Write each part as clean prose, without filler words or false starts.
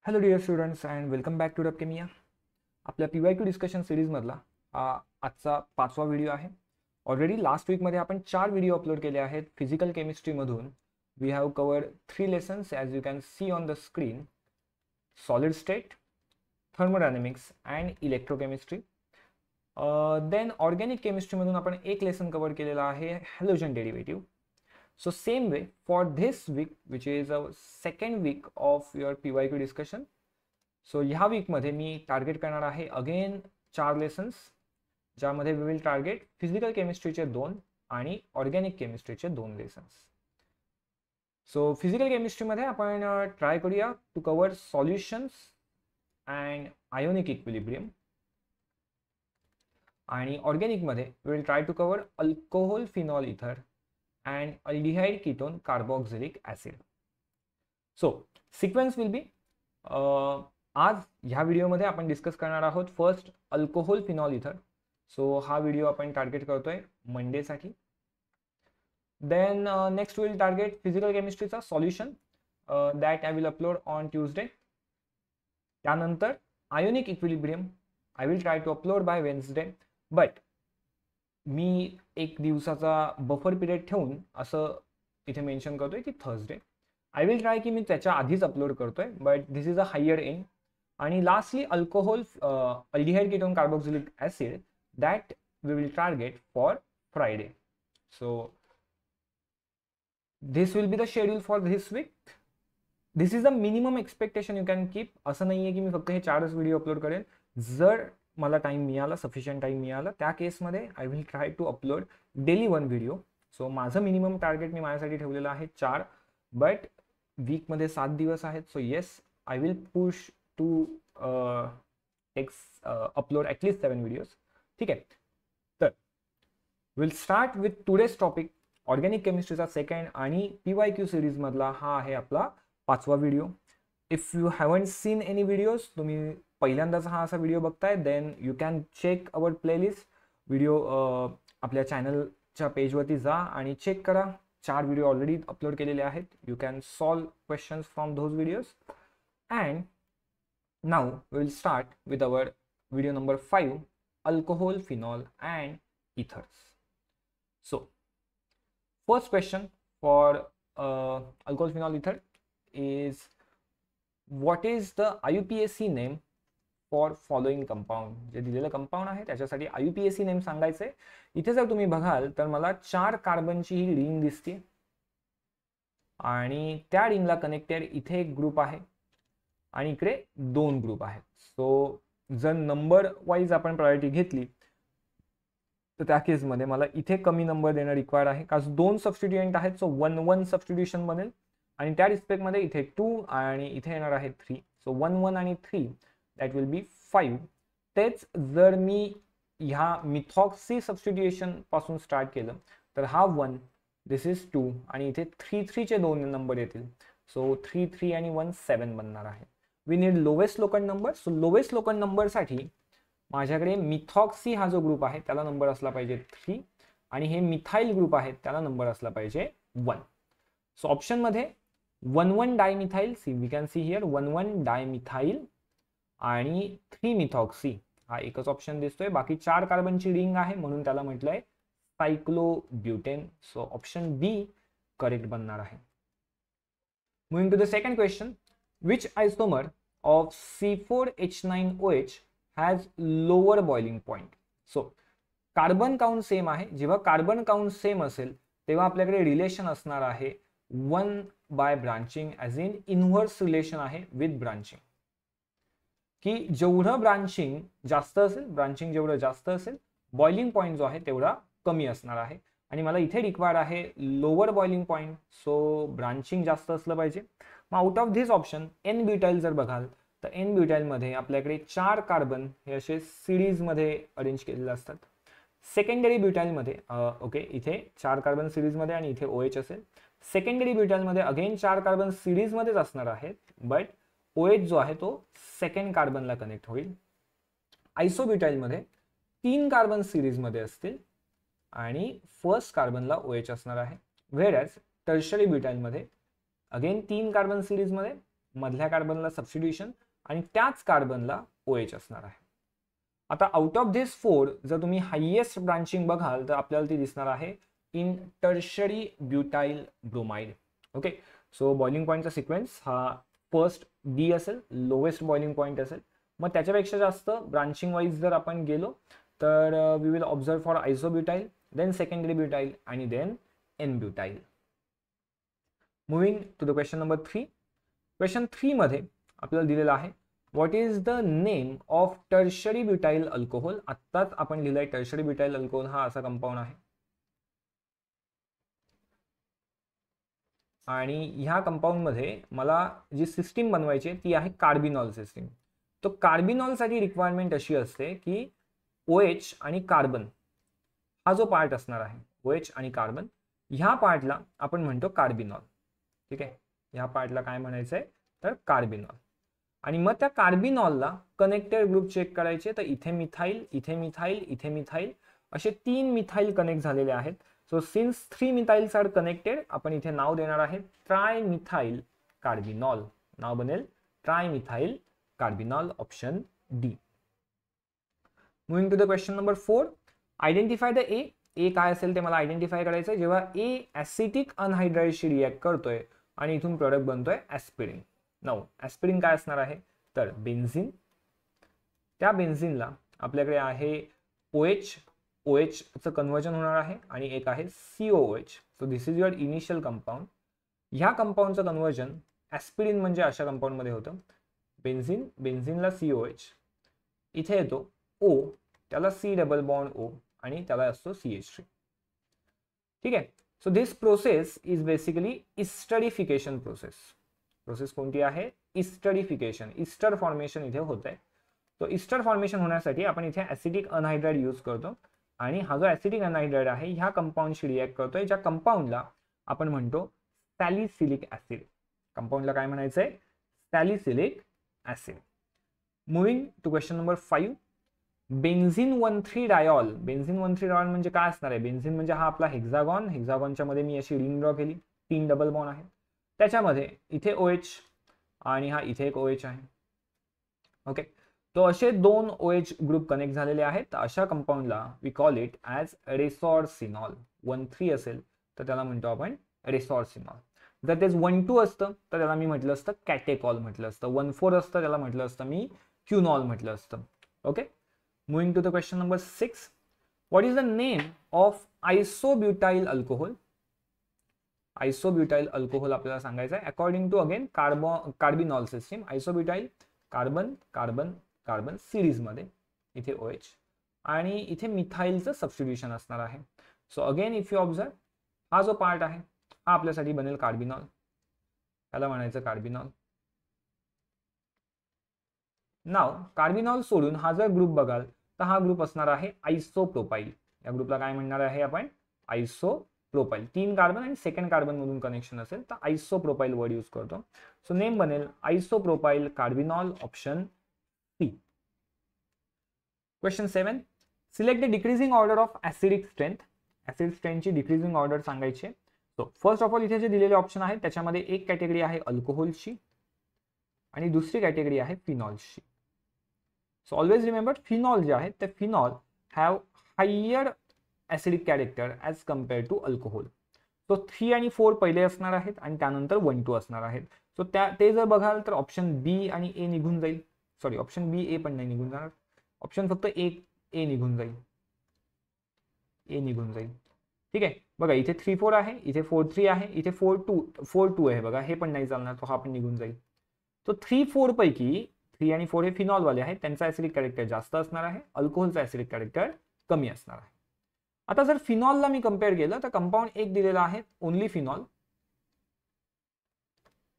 Hello dear students and welcome back to डबकेमिया. आपल्या PYQ discussion सिरीजमधला हा आजचा 5वा व्हिडिओ आहे. ऑलरेडी लास्ट वीकमध्ये आपण 4 व्हिडिओ अपलोड केले आहेत फिजिकल केमिस्ट्रीमधून. We have covered 3 lessons as you can see on the screen: solid state, thermodynamics and electrochemistry. Then organic केमिस्ट्रीमधून आपण एक लेसन कवर केलेला आहे, halogen derivative. So same way for this week, which is a second week of your PYQ discussion. So ह्या वीकमध्ये मी target करणार आहे again 4 lessons, ज्यामध्ये वी विल टार्गेट फिजिकल केमिस्ट्रीचे 2 आणि ऑर्गॅनिक केमिस्ट्रीचे 2 लेसन्स. सो फिजिकल केमिस्ट्रीमध्ये आपण ट्राय करूया to cover solutions and ionic equilibrium, आणि ऑर्गॅनिकमध्ये we will try to cover alcohol, phenol, ether and aldehyde ketone carboxylic acid. So sequence will be आज ह्या व्हिडिओमध्ये आपण डिस्कस करणार आहोत first alcohol, phenol, ether. So हा व्हिडिओ आपण टार्गेट करतोय मंडेसाठी. Then next will target physical केमिस्ट्रीचा solution that I will upload on Tuesday. त्यानंतर ionic equilibrium I will try to upload by Wednesday, but मी एक दिवसाचा बफर पिरियड ठेवून असं इथे मेन्शन करतोय की थर्सडे. आय विल ट्राय की मी त्याच्या आधीच अपलोड करतोय, but this is a higher aim. आणि lastly alcohol, aldehyde ketone carboxylic acid, that we will target for Friday. So this will be the schedule for this week. This is the minimum expectation you can keep. असं नाही आहे की मी फक्त हे 4च video upload करेन. जर मला time मिळाला, सफिशियंट टाइम मिळाला, त्या केसमध्ये I will try to upload daily 1 video. So माझं मिनिमम टार्गेट मी माझ्यासाठी ठेवलेलं आहे 4, बट वीकमध्ये 7 दिवस आहेत. So yes, I will push to upload at least 7 videos. ठीक आहे. तर will start with today's topic, organic केमिस्ट्रीचा सेकंड आणि PYQ सिरीजमधला हा आहे आपला 5वा video. If you haven't seen any videos, तुम्ही पहिल्यांदाच हा असा व्हिडिओ बघताय, then you can check our playlist. Video आपल्या चॅनलच्या पेजवरती जा आणि चेक करा. 4 व्हिडिओ ऑलरेडी अपलोड केलेले आहेत. You can solve questions from those videos. And now we will start with our video number 5, alcohol, phenol and ethers. So first question for alcohol, phenol, ether is what is the IUPAC name for following compound. जे दिलेलं compound आहे त्याच्यासाठी IUPAC name सांगायचंय. इथे जर तुम्ही बघाल तर मला 4 कार्बनची ही रिंग दिसते आणि त्या रिंगला कनेक्टेड इथे एक ग्रुप आहे आणि इकडे 2 ग्रुप आहेत. सो जर नंबर वाईज आपण प्रायोरिटी घेतली तर त्या केसमध्ये मला इथे कमी नंबर देणं रिक्वायर्ड आहे, कारण 2 सबस्टिट्युएंट आहेत. सो 1-1 सबस्टिट्यूशन बनेल आणि त्या रिस्पेक्टमध्ये इथे 2 आणि इथे येणार आहे 3. सो 1-1 आणि 3 दॅट विल बी 5. तेच जर मी ह्या मिथॉक्सी सबस्टिट्युएशन पासून स्टार्ट केलं तर हा 1, दिस इज 2 आणि इथे 3-3 चे 2 नंबर येतील. सो 3-3 आणि 1 7 बनणार आहे. We need lowest locant number. So lowest locant नंबरसाठी माझ्याकडे मिथॉक्सी हा जो ग्रुप आहे त्याला नंबर असला पाहिजे 3 आणि हे मिथाइल ग्रुप आहे त्याला नंबर असला पाहिजे 1. सो ऑप्शनमध्ये 1,1 dimethyl, see we can see here 1,1 dimethyl आणि 3 मिथॉक्सी हा एकच ऑप्शन दिसतोय. बाकी 4 कार्बनची रिंग आहे म्हणून त्याला म्हटलंय cyclobutane. So option B correct बनणार आहे. Moving to the second question, which isomer of C4H9OH has lower boiling point. So carbon count same आहे. जेव्हा कार्बन काउंट सेम असेल तेव्हा आपल्याकडे रिलेशन असणार आहे 1 by branching, as in inverse relation आहे विथ ब्रांचिंग, की जेवढं ब्रांचिंग जास्त असेल, ब्रांचिंग जेवढं जास्त असेल, बॉइलिंग पॉईंट जो आहे तेवढा कमी असणार आहे. आणि मला इथे रिक्वायर्ड आहे lower boiling point. So branching जास्त असलं पाहिजे. मग out of this option n butyl जर बघाल तर एन ब्युटाइलमध्ये आपल्याकडे 4 कार्बन हे असे सिरीजमध्ये अरेंज केलेले असतात. सेकंडरी ब्युटाइलमध्ये ओके, इथे 4 कार्बन सिरीजमध्ये आणि इथे OH असेल. सेकंडरी ब्युटाइलमध्ये अगेन 4 कार्बन सिरीजमध्येच असणार आहेत, बट OH जो आहे तो सेकंड कार्बनला कनेक्ट होईल. आयसोब्युटाइलमध्ये 3 कार्बन सिरीजमध्ये असतील आणि फर्स्ट कार्बनला OH असणार आहे. व्हेअरएज टर्शरी ब्युटाइलमध्ये अगेन 3 कार्बन सिरीजमध्ये मधल्या कार्बनला सबस्टिट्यूशन आणि त्याच कार्बनला OH असणार आहे. आता आउट ऑफ दिस 4 जर तुम्ही हायेस्ट ब्रांचिंग बघाल तर आपल्याला ती दिसणार आहे in tertiary butyl bromide. Okay, so boiling पॉईंटचा सिक्वेन्स हा फर्स्ट D असेल, लोवेस्ट बॉइलिंग पॉईंट असेल. मग त्याच्यापेक्षा जास्त ब्रांचिंग वाईज जर आपण गेलो तर we will observe for isobutyl, then secondary butyl आणि then N butyl. Moving to the question number 3. Question 3 मध्ये आपल्याला दिलेलं आहे what is the name of tertiary butyl alcohol. आत्ताच आपण लिहिलंय टर्शरी ब्युटाइल अल्कोहोल हा असा कंपाऊंड आहे आणि ह्या कंपाऊंड मध्ये मला जी सिस्टीम बनवायची ती आहे कार्बिनॉल सिस्टीम. तो कार्बिनॉलसाठी रिक्वायरमेंट अशी असते की OH आणि कार्बन हा जो पार्ट असणार आहे, OH आणि कार्बन ह्या पार्टला आपण म्हणतो कार्बिनॉल. ठीक आहे, ह्या पार्टला काय म्हणायचंय तर कार्बिनॉल. आणि मग त्या कार्बिनॉलला कनेक्टेड ग्रुप चेक करायचे तर इथे मिथाइल, इथे मिथाइल, इथे मिथाइल असे 3 मिथाइल कनेक्ट झालेले आहेत. So since 3 methyls are connected आपण इथे नाव देणार आहे ट्रायमिथाइल कार्बिनॉल. नाव बनेल trimethyl carbinol, option D. Moving to the question number 4. Identify the A. A काय असेल ते मला आयडेंटिफाय करायचं आहे. जेव्हा ए ऍसिटिक अनहायड्राइडशी रिॲक्ट करतोय आणि इथून प्रोडक्ट बनतोय ऍस्पिरिन. नाउ ऍस्पिरिन काय असणार आहे तर बेन्झिन. त्या बेन्झिनला आपल्याकडे आहे OH, OH चं कन्व्हर्जन होणार आहे आणि एक आहे COOH. So this is your initial compound. ह्या कंपाऊंडचं कन्व्हर्जन ऍस्पिरिन म्हणजे अशा कंपाऊंड मध्ये होतं. बेन्झिन, बेन्झिनला COH, इथे येतो O, त्याला C डबल बॉन्ड O आणि त्याला असतो CH3. ठीक आहे, so this process is basically esterification process. Process कोणती आहे इस्टरिफिकेशन. इस्टर फॉर्मेशन इथे होत आहे. तो इस्टर फॉर्मेशन होण्यासाठी आपण इथे ऍसिटिक अनहायड्राइड यूज करतो आणि हा जो ऍसिटिक अनहायड्राइड आहे ह्या कंपाऊंडशी रिॲक्ट करतोय ज्या कंपाऊंडला आपण म्हणतो सॅलिसिलिक ऍसिड. कंपाऊंडला काय म्हणायचंय salicylic acid. Moving to question number 5. Benzene 1,3 diol. Benzene 1,3 diol म्हणजे काय असणार आहे. बेन्झिन म्हणजे हा आपला हेक्सागॉन. हेक्सागॉनच्या मध्ये मी अशी रिंग ड्रॉ केली, 3 डबल बॉन्ड आहे. त्याच्यामध्ये इथे OH आणि हा इथे एक OH आहे. ओके, तो असे 2 OH ग्रुप कनेक्ट झालेले आहेत. तर अशा कंपाऊंडला वी कॉल इट ॲज रेसॉर्सिनॉल. 1,3 असेल तर त्याला म्हणतो आपण रेसॉर्सिनॉल. जर तेच 1,2 असतं तर त्याला मी म्हटलं असतं कॅटेकॉल म्हटलं असतं. 1,4 असतं त्याला म्हटलं असतं मी क्युनॉल म्हटलं असतं. Okay, moving to the question number 6. What is the name of isobutyl alcohol. Isobutyl alcohol आपल्याला सांगायचं आहे according to again carbinol system. Isobutyl carbon carbon carbon series मध्ये इथे OH आणि इथे मिथाइलचं सबस्टिट्यूशन असणार आहे. So again if you observe हा जो पार्ट आहे हा आपल्यासाठी बनेल कार्बिनॉल. त्याला म्हणायचं कार्बिनॉल. नाव कार्बिनॉल सोडून हा जर ग्रुप बघाल तर हा ग्रुप असणार आहे आयसोप्रोपाइल. या ग्रुपला काय म्हणणार आहे आपण आयसोप्रोपाइल. 3 कार्बन आणि सेकंड कार्बन मधून कनेक्शन असेल तर आयसोप्रोपाइल वर्ड यूज करतो. सो नेम बनेल isopropyl carbinol, option C. Question 7. Select the decreasing order of acidic strength. Acid स्ट्रेंथची डिक्रीजिंग ऑर्डर सांगायची. सो फर्स्ट ऑफ ऑल इथे जे दिलेले ऑप्शन आहेत त्याच्यामध्ये एक कॅटेगरी आहे अल्कोहोलची आणि दुसरी कॅटेगरी आहे फिनॉल्सची. सो ऑलवेज रिमेंबर फिनॉल जे आहेत ते phenol have higher acidic character as compare to alcohol. So 3 आणि 4 पहिले असणार आहेत आणि त्यानंतर 1, 2 असणार आहेत. सो ते जर बघाल तर ऑप्शन B आणि A निघून जाईल. सॉरी, ऑप्शन B A पण नाही निघून जाणार. ऑप्शन फक्त A निघून जाईल. A निघून जाईल. ठीक आहे, बघा इथे 3, 4 आहे, इथे 4, 3 आहे, इथे 4, 2 आहे. बघा हे पण नाही चालणार, तो हा पण निघून जाईल. तो 3, 4 पैकी 3 आणि 4 हे फिनॉल वाले आहेत. त्यांचा ऍसिडिक कॅरेक्टर जास्त असणार आहे. अल्कोहोलचा ऍसिडिक कॅरेक्टर कमी असणार आहे. आता जर फिनॉलला मी कम्पेअर केलं तर कंपाऊंड एक दिलेला आहे ओनली फिनॉल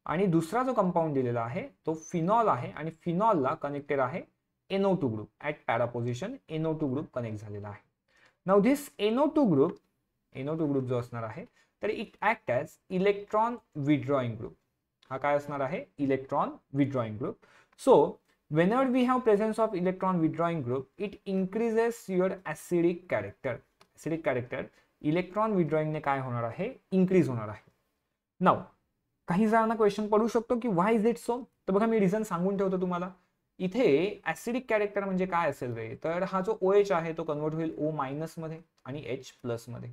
आणि दुसरा जो कंपाऊंड दिलेला आहे तो फिनॉल आहे आणि फिनॉलला कनेक्टेड आहे NO2 group. At para position NO2 group connect झालेला आहे. नाउ धिस NO2 ग्रुप जो असणार आहे तर it act as electron withdrawing group. हा काय असणार आहे electron withdrawing group. So whenever we have presence of electron withdrawing group it increases your acidic character. acidic character electron withdrawing ने काय होणार आहे इन्क्रीज होणार आहे. नाउ काही जणांना क्वेश्चन पडू शकतो की व्हाय इज इट सो. तर बघा मी रिझन सांगून ठेवतो तुम्हाला. इथे ऍसिडिक कॅरेक्टर म्हणजे काय असेल रे, तर हा जो OH आहे तो कन्वर्ट होईल O मायनस मध्ये आणि H प्लस मध्ये.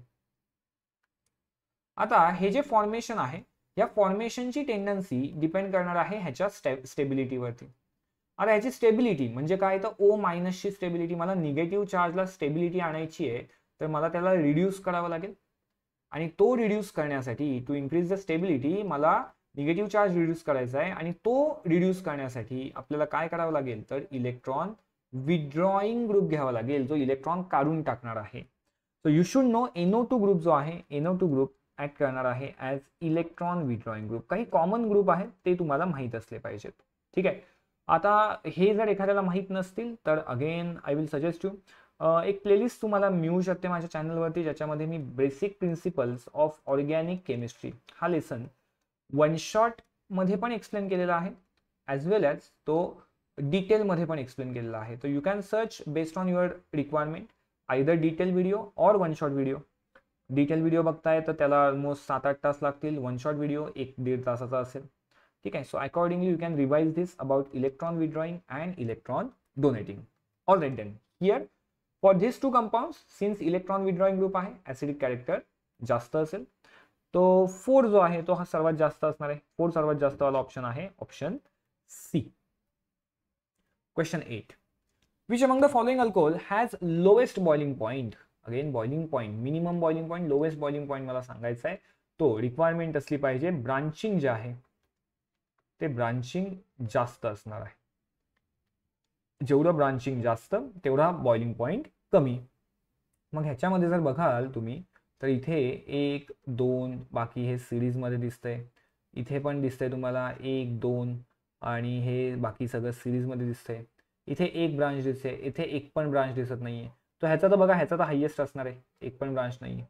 आता हे जे फॉर्मेशन आहे या फॉर्मेशनची टेंडन्सी डिपेंड करणार आहे ह्याच्या स्टेबिलिटीवरती. आता ह्याची स्टेबिलिटी म्हणजे काय, तर O मायनसची स्टेबिलिटी, मला निगेटिव्ह चार्जला स्टेबिलिटी आणायची आहे तर मला त्याला रिड्यूस करावं लागेल. आणि तो रिड्यूस करण्यासाठी, टू इन्क्रीज द स्टेबिलिटी, मला निगेटिव्ह चार्ज रिड्यूस करायचा आहे. आणि तो रिड्यूस करण्यासाठी आपल्याला काय करावं लागेल, तर इलेक्ट्रॉन विथड्रॉईंग ग्रुप घ्यावा लागेल, जो इलेक्ट्रॉन काढून टाकणार आहे. So you should no NO2 group जो आहे, NO2 ग्रुप ऍक्ट करणार आहे ऍज इलेक्ट्रॉन विथड्रॉईंग ग्रुप. काही कॉमन ग्रुप आहेत ते तुम्हाला माहित असले पाहिजेत. ठीक आहे. आता हे जर एखाद्याला माहित नसतील तर again I will suggest you, एक प्लेलिस्ट तुम्हाला मिळू शकते माझ्या चॅनलवरती, ज्याच्यामध्ये मी basic principles of organic chemistry हा लेसन वन शॉट मध्ये पण एक्सप्लेन केलेला आहे, ॲज वेल ॲज तो डिटेल मध्ये पण एक्सप्लेन केलेला आहे. तर you can search based on your requirement either detail video or one shot video. Detail video बघताय तर त्याला ऑलमोस्ट 7-8 तास लागतील. वन शॉट व्हिडिओ 1-1.5 तासाचा असेल. ठीक आहे. So accordingly you can revise this about electron withdrawing and electron donating. All right then, here for this two compounds, since electron withdrawing group आहे, ऍसिडिक कॅरेक्टर जास्त असेल, तो 4 जो आहे तो हा सर्वात जास्त असणार आहे. 4 सर्वात जास्त वाला ऑप्शन आहे option C. Question 8. Which among the following alcohol has lowest boiling point. Again boiling point, minimum boiling point, lowest boiling point मला सांगायचा आहे. तो रिक्वायरमेंट असली पाहिजे, ब्रांचिंग जे आहे ते ब्रांचिंग जास्त असणार आहे. जेवढं ब्रांचिंग जास्त तेवढा बॉइलिंग पॉइंट कमी. मग ह्याच्यामध्ये जर बघाल तुम्ही तर इथे 1, 2 बाकी हे सिरीज मध्ये दिसतंय. इथे पण दिसतंय तुम्हाला 1, 2 आणि हे बाकी सगळं सिरीज मध्ये दिसतंय. इथे एक ब्रांच दिसते, इथे एक पण ब्रांच दिसत नाहीये. तो ह्याचा तर बघा, ह्याचा तर हायेस्ट असणार आहे, एक पण ब्रांच नाहीये.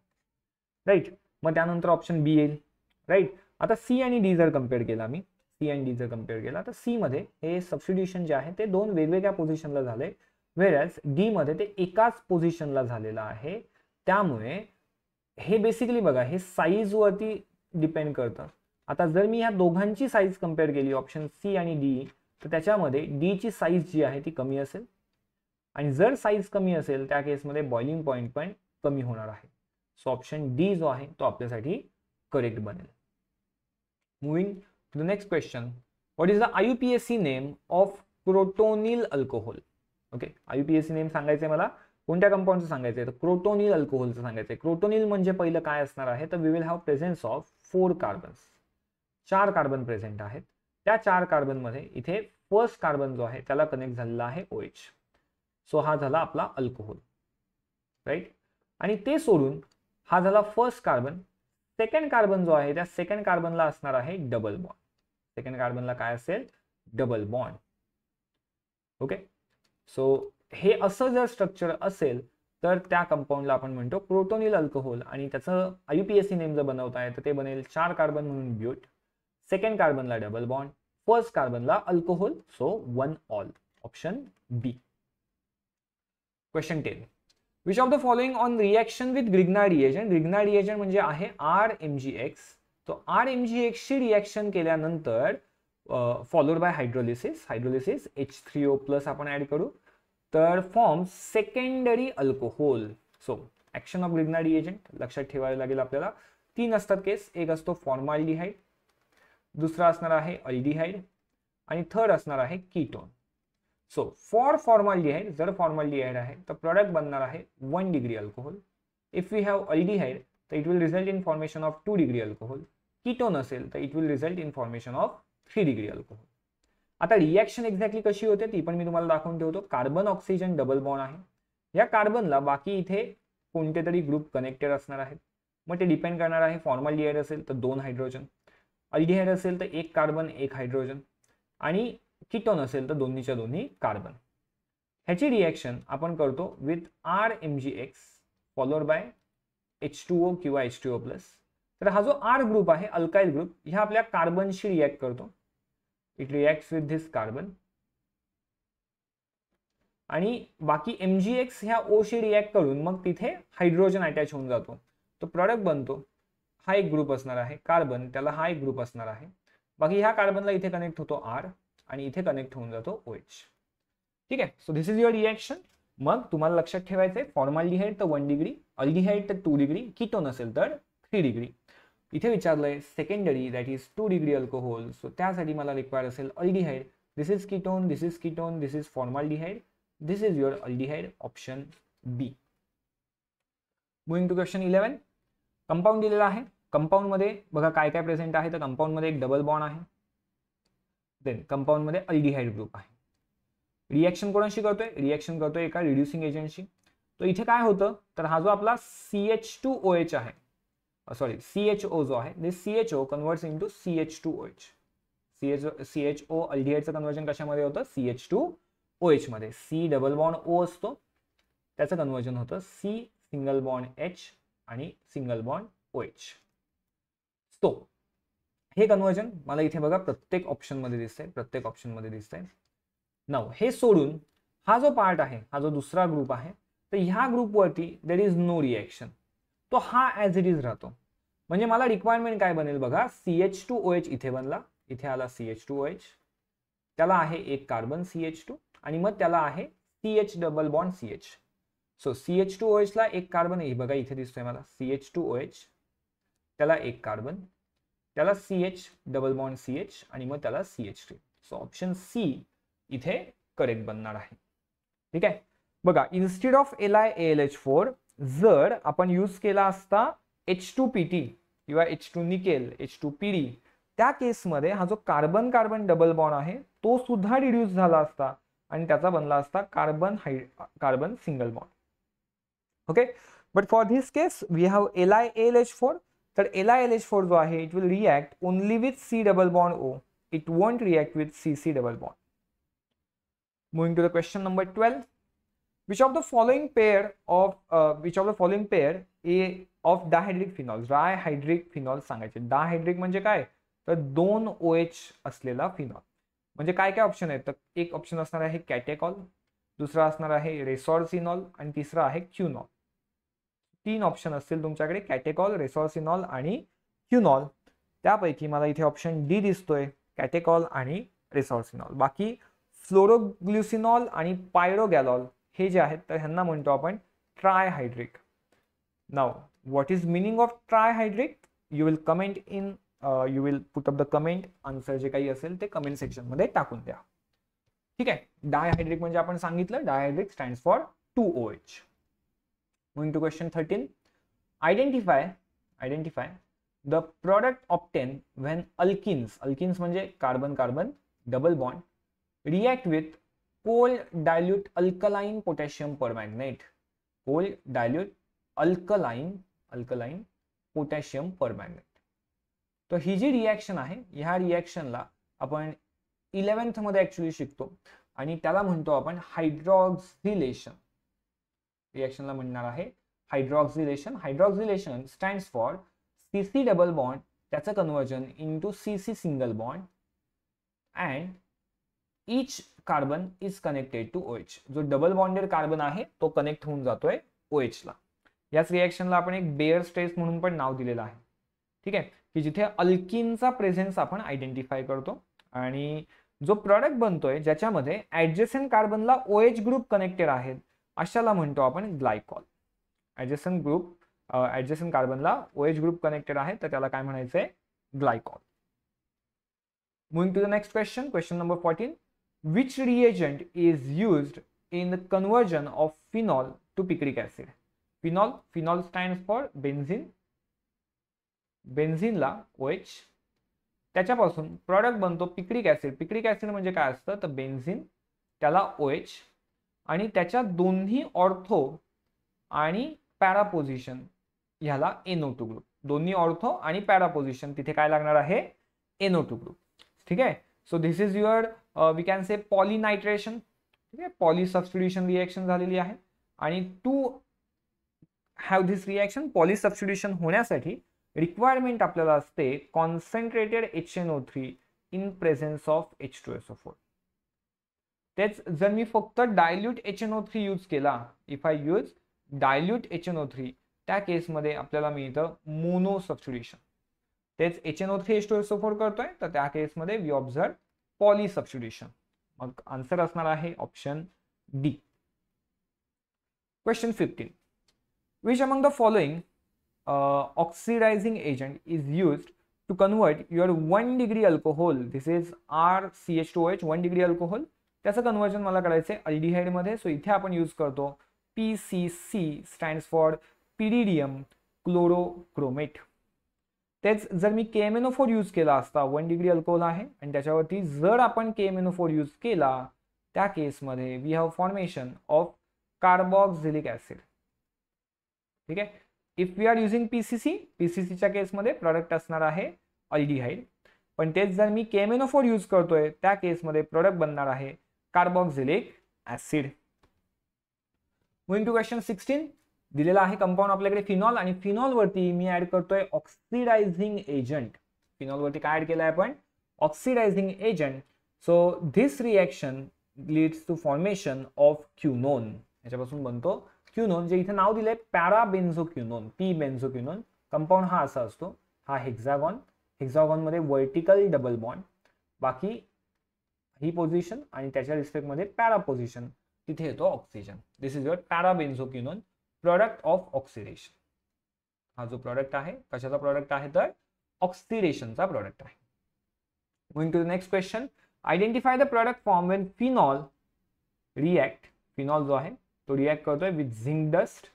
राईट. मग त्यानंतर ऑप्शन बी येईल. राईट. आता सी आणि डी जर कम्पेअर केला, मी सी आणि डी जर कम्पेअर केला तर सी मध्ये हे सबस्टिट्यूशन जे आहे ते 2 वेगवेगळ्या पोझिशनला झाले, व्हेअरएज डी मध्ये ते एकाच पोझिशनला झालेलं आहे. त्यामुळे हे बेसिकली बघा, हे साईज वरती डिपेंड करतं. आता जर मी ह्या दोघांची साईज कम्पेअर केली ऑप्शन सी आणि डी, तर त्याच्यामध्ये डी ची साईज जी आहे ती कमी असेल. आणि जर साईज कमी असेल त्या केसमध्ये बॉइलिंग पॉइंट पण कमी होणार आहे. सो ऑप्शन डी जो आहे तो आपल्यासाठी करेक्ट बनेल. Moving to the next question. What is the IUPAC name of crotonyl alcohol. Okay, IUPAC name सांगायचंय मला, कोणत्या कंपाऊंडचं सांगायचंय, तर क्रोटोनिल अल्कोहोलचं सांगायचंय. क्रोटोनिल म्हणजे पहिलं काय असणार आहे, तर we will have presence of 4 carbons. 4 carbon present आहेत. त्या 4 कार्बन मध्ये इथे फर्स्ट कार्बन जो आहे त्याला कनेक्ट झालेला आहे OH. सो हा झाला आपला अल्कोहोल. राईट. आणि ते सोडून हा झाला फर्स्ट कार्बन. सेकंड कार्बन जो आहे त्या सेकंड कार्बनला असणार आहे डबल बॉन्ड. सेकंड कार्बनला काय असेल, डबल बॉन्ड. ओके. सो हे असं जर स्ट्रक्चर असेल तर त्या कंपाऊंडला आपण म्हणतो क्रोटोनिल अल्कोहोल. आणि त्याचं IUPAC नेम जर बनवता आहे तर ते बनेल 4 कार्बन म्हणून ब्यूट, सेकंड कार्बनला डबल बॉन्ड, फर्स्ट कार्बनला alcohol. So 1 ol, option B. Question 10. Which of the following on reaction with Grignard reagent. Grignard reagent म्हणजे आहे RMgX. तो RMgX ची रिएक्शन केल्यानंतर followed by hydrolysis, hydrolysis H3O+ आपण add करू, तर form secondary alcohol. So action of Grignard reagent लक्षात ठेवायला लागेल आपल्याला. 3 असतात केस. एक असतो फॉर्माल्डिहाइड, दुसरा असणार आहे अल्डिहाइड आणि थर्ड असणार आहे कीटोन. सो फॉर फॉर्माल्डिहाइड, जर फॉर्माल्डिहाइड आहे तर प्रोडक्ट बनणार आहे 1 degree alcohol. If we have aldehyde तर it will result in formation of 2 degree alcohol. Ketone असेल तर it will result in formation of 3 degree alcohol. आता रिएक्शन एक्झॅक्टली कशी होते ती पण मी तुम्हाला दाखवून ठेवतो. कार्बन ऑक्सिजन डबल बॉन्ड आहे. या कार्बनला बाकी इथे कोणते तरी ग्रुप कनेक्टेड असणार आहेत. मग ते डिपेंड करणार आहे, फॉर्माल्डिहाइड असेल तर 2 हायड्रोजन, अल्डिहाइड असेल तर 1 कार्बन 1 हायड्रोजन आणि कीटोन असेल तर दोन्हीच्या दोन्ही कार्बन. ह्याची रिएक्शन आपण करतो with RMgX followed by H2O किंवा H2O+. तर हा जो R ग्रुप आहे, अल्काइल ग्रुप, ह्या आपल्या कार्बनशी रिएक्ट करतो. It reacts with this carbon. आणि बाकी MgX ह्या O शी रिएक्ट करून मग तिथे हायड्रोजन अटॅच होऊन जातो. तो प्रॉडक्ट बनतो. हा एक ग्रुप असणार आहे कार्बन, त्याला हा एक ग्रुप असणार आहे. बाकी ह्या कार्बनला इथे कनेक्ट होतो R आणि इथे कनेक्ट होऊन जातो OH. ठीक आहे. So this is your reaction. मग तुम्हाला लक्षात ठेवायचंय फॉर्मल्डिहाइड तर 1 डिग्री, अल्डिहाइड तर 2 डिग्री, कीटोन असेल तर 3 डिग्री. इथे विचारलंय secondary that is 2 degree alcohol. So त्यासाठी मला रिक्वायर असेल aldehyde. This is ketone, this is ketone, this is formaldehyde, this is your aldehyde, option B. Moving to question 11. Compound दिलेला आहे. कंपाऊंड मध्ये बघा काय काय प्रेझेंट आहे. तर कंपाऊंड मध्ये एक डबल बॉन्ड आहे. देन कंपाऊंड मध्ये अल्डिहाइड ग्रुप आहे. रिएक्शन कोणाशी करतोय? रिएक्शन करतोय एका रिड्युसिंग एजंटशी. तो इथे काय होतं तर हा जो आपला CH2OH आहे, सॉरी CHO जो आहे, this CHO converts into CH2OH. CHO अल्डिहाइडचं कन्वर्जन कशामध्ये होतं? CH2OH मध्ये. C डबल बॉन्ड O असतो, त्याचं कन्वर्जन होतं C सिंगल बॉन्ड H आणि सिंगल बॉन्ड OH. सो हे कन्वर्जन मला इथे बघा प्रत्येक ऑप्शन मध्ये दिसतंय, प्रत्येक ऑप्शन मध्ये दिसतंय. नाव हे सोडून हा जो पार्ट आहे, हा जो दुसरा ग्रुप आहे, तर ह्या ग्रुपवरती देर इज नो रिएक्शन. तो हा ऍज इट इज राहतो. म्हणजे मला रिक्वायरमेंट काय बनेल बघा, CH2OH इथे बनला, इथे आला CH2OH, त्याला आहे एक कार्बन CH2 आणि मग त्याला आहे CH double bond CH. So CH2OH ला एक कार्बन आहे बघा इथे दिसतोय मला, CH2OH, त्याला एक कार्बन, त्याला CH डबल बॉन्ड CH आणि मग त्याला CH3. सो ऑप्शन सी इथे करेक्ट बनणार आहे. ठीक आहे. बघा इन्स्टेड ऑफ LiAlH4 जर आपण यूज केला असता H2PT किंवा H2 निकेल, H2PD, त्या केसमध्ये हा जो कार्बन कार्बन डबल बॉन्ड आहे तो सुद्धा रिड्यूस झाला असता आणि त्याचा बनला असता carbon single bond. Okay. But for this case we have LiAlH4. तर LiAlH4 जो आहे it will react only with C double bond O. It won't react with CC double bond. Moving to the question number 12. Which of the following pair of dihydric phenols? Dihydric phenols सांगायचे. डायहायड्रिक म्हणजे काय? तर 2 OH असलेला phenol. म्हणजे काय काय option आहेत? तर एक ऑप्शन असणार आहे कॅटेकॉल, दुसरा असणार आहे रेसॉर्सिनॉल आणि तिसरा आहे क्युनॉल. 3 ऑप्शन असतील तुमच्याकडे, कॅटेकॉल, रेसॉर्सिनॉल आणि क्युनॉल. त्यापैकी मला इथे ऑप्शन डी दिसतोय, कॅटेकॉल आणि रेसॉर्सिनॉल. बाकी फ्लोरोग्लुसिनॉल आणि पायरोगॅलॉल हे जे आहेत तर ह्यांना म्हणतो आपण trihydric. Now what is meaning of trihydric? You will comment in, you will put up the comment. Answer जे काही असेल ते कमेंट सेक्शन मध्ये टाकून द्या. ठीक आहे. डायहायड्रिक म्हणजे आपण सांगितलं, dihydric stands for 2OH. Moving to question 13. Identify the product obtained when alkenes म्हणजे carbon carbon double bond react with cold dilute alkaline potassium permanganate. Cold dilute alkaline potassium permanganate. तो ही जी रिएक्शन आहे, ह्या रिएक्शनला आपण 11th मध्ये actually शिकतो आणि त्याला म्हणतो आपण हायड्रॉक्सिलेशन. रिएक्शनला म्हणणार आहे hydroxylation. Hydroxylation stands for CC double bond, त्याचं conversion into CC single bond and each carbon is connected to OH. जो डबल बॉन्डेड कार्बन आहे तो कनेक्ट होऊन जातोय OH ला. याच रिएक्शनला आपण एक बेअर स्ट्रेस म्हणून पण नाव दिलेलं आहे. ठीक आहे, की जिथे अल्किनचा प्रेझेन्स आपण आयडेंटिफाय करतो आणि जो प्रॉडक्ट बनतोय ज्याच्यामध्ये ऍडजसेंट कार्बनला OH ग्रुप कनेक्टेड आहेत अशाला म्हणतो आपण ग्लायकॉल. ऍडजसेंट कार्बनला OH ग्रुप कनेक्टेड आहे तर त्याला काय म्हणायचंय? Glycol. Moving to the next question, question number 14. Which reagent is used in the conversion of phenol to picric acid? Phenol stands for benzene. Benzene ला OH, त्याच्यापासून product बनतो picric acid. Picric acid म्हणजे काय असतं तर benzene, त्याला OH आणि त्याच्या दोन्ही ऑर्थो आणि पॅरा पोझिशन ह्याला NO2 ग्रुप. दोन्ही ऑर्थो आणि पॅरा पोझिशन तिथे काय लागणार आहे? NO2 group. ठीक आहे. So this is your we can say polynitration. ठीक आहे, पॉली सबस्टिट्यूशन रिएक्शन झालेली आहे आणि to have this reaction, poly substitution होण्यासाठी रिक्वायरमेंट आपल्याला असते concentrated HNO3 in presence of H2SO4. तेच जर मी फक्त डायल्यूट HNO3 यूज केला, if I use dilute HNO3, त्या केसमध्ये आपल्याला मिळतं मोनो सबस्टिट्यूशन. तेच HNO3H2SO4 करतोय, तर त्या केसमध्ये वी ऑब्झर्व पॉली सबस्टिट्यूशन. मग आन्सर असणार आहे option D. Question 15. Which among the following oxidizing agent is used to convert your 1 degree alcohol, this is RCH2OH 1 degree alcohol, त्याचं कन्वर्जन मला करायचं आहे अल्डिहाइड मध्ये. सो इथे आपण यूज करतो PCC, स्टँड्स फॉर पिरिडियम क्लोरोक्रोमेट. तेच जर मी KMNO4 यूज केला असता, 1 डिग्री अल्कोहोल आहे आणि त्याच्यावरती जर आपण KMNO4 यूज केला, त्या केसमध्ये we have formation of carboxylic acid. ठीक आहे. इफ वी आर युझिंग पीसीसीच्या केसमध्ये प्रोडक्ट असणार आहे अल्डिहाइड, पण तेच जर मी KMNO4 यूज करतोय, त्या केसमध्ये प्रोडक्ट बनणार आहे carboxylic acid. Moving to question 16. दिलेला आहे कंपाऊंड आपल्याकडे फिनॉल, आणि फिनॉल वरती मी ऍड करतोय ऑक्सिडायझिंग एजंट. फिनॉल वरती काय ऍड केलंय आपण? Oxidising agent. So this reaction leads to formation of quinone. याच्यापासून बनतो क्युनोन, जे इथे नाव दिलंय पॅराबेन्झोक्युनोन, पी बेन्झोक्युनोन. कंपाऊंड हा असा असतो, हा हेक्सागॉन. हेक्सागॉन मध्ये वर्टिकल डबल बॉन्ड, बाकी ही पोझिशन आणि त्याच्या रिस्पेक्ट मध्ये पॅरा पोझिशन, तिथे येतो oxygen. This is your parabenzoquinone, product of oxidation. हा जो प्रोडक्ट आहे, कशाचा प्रोडक्ट आहे? तर ऑक्सिडेशनचा प्रोडक्ट आहे. Going to the next question. Identify the product form when phenol react. Phenol जो आहे तो रिएक्ट करतोय विथ झिंक डस्ट.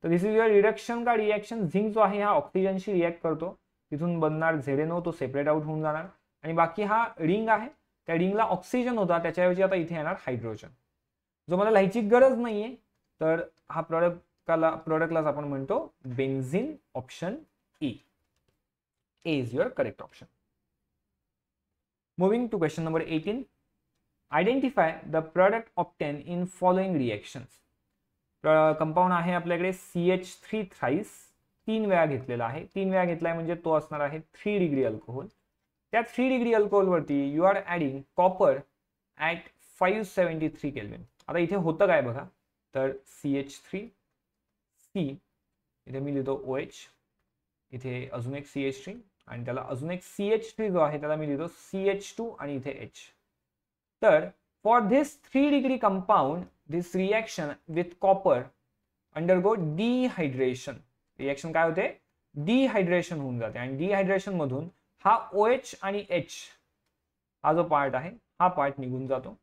तर दिस इज युअर रिडक्शन का रिएक्शन? झिंक जो आहे हा ऑक्सिजनशी रिएक्ट करतो, तिथून बनणार ZNO, तो सेपरेट आउट होऊन जाणार, आणि बाकी हा रिंग आहे, त्या रिंगला ऑक्सिजन होता, त्याच्याऐवजी आता इथे येणार हायड्रोजन, जो मला लिहायची गरज नाहीये. तर हा प्रोडक्टलाच आपण म्हणतो benzene. Option A is your correct option. Moving to question number 18. Identify the product obtain in following reactions. Compound आहे आपल्याकडे CH3 थ्राईस, 3 वेळा घेतलेला आहे. 3 वेळा घेतलाय म्हणजे तो असणार आहे 3 डिग्री अल्कोहोल. त्या 3 डिग्री अल्कोहोल वरती you are adding copper at 573 kelvin. आता इथे होतं काय बघा, तर CH3C, इथे मी लिहितो OH, इथे अजून एक CH3 आणि त्याला अजून एक CH3 जो आहे त्याला मी लिहितो CH2 आणि इथे H. तर for this 3 degree compound, this reaction with copper undergo dehydration. Reaction काय होते? डिहायड्रेशन होऊन जाते, आणि डिहायड्रेशन मधून हा OH आणि H हा जो पार्ट आहे हा पार्ट निघून जातो,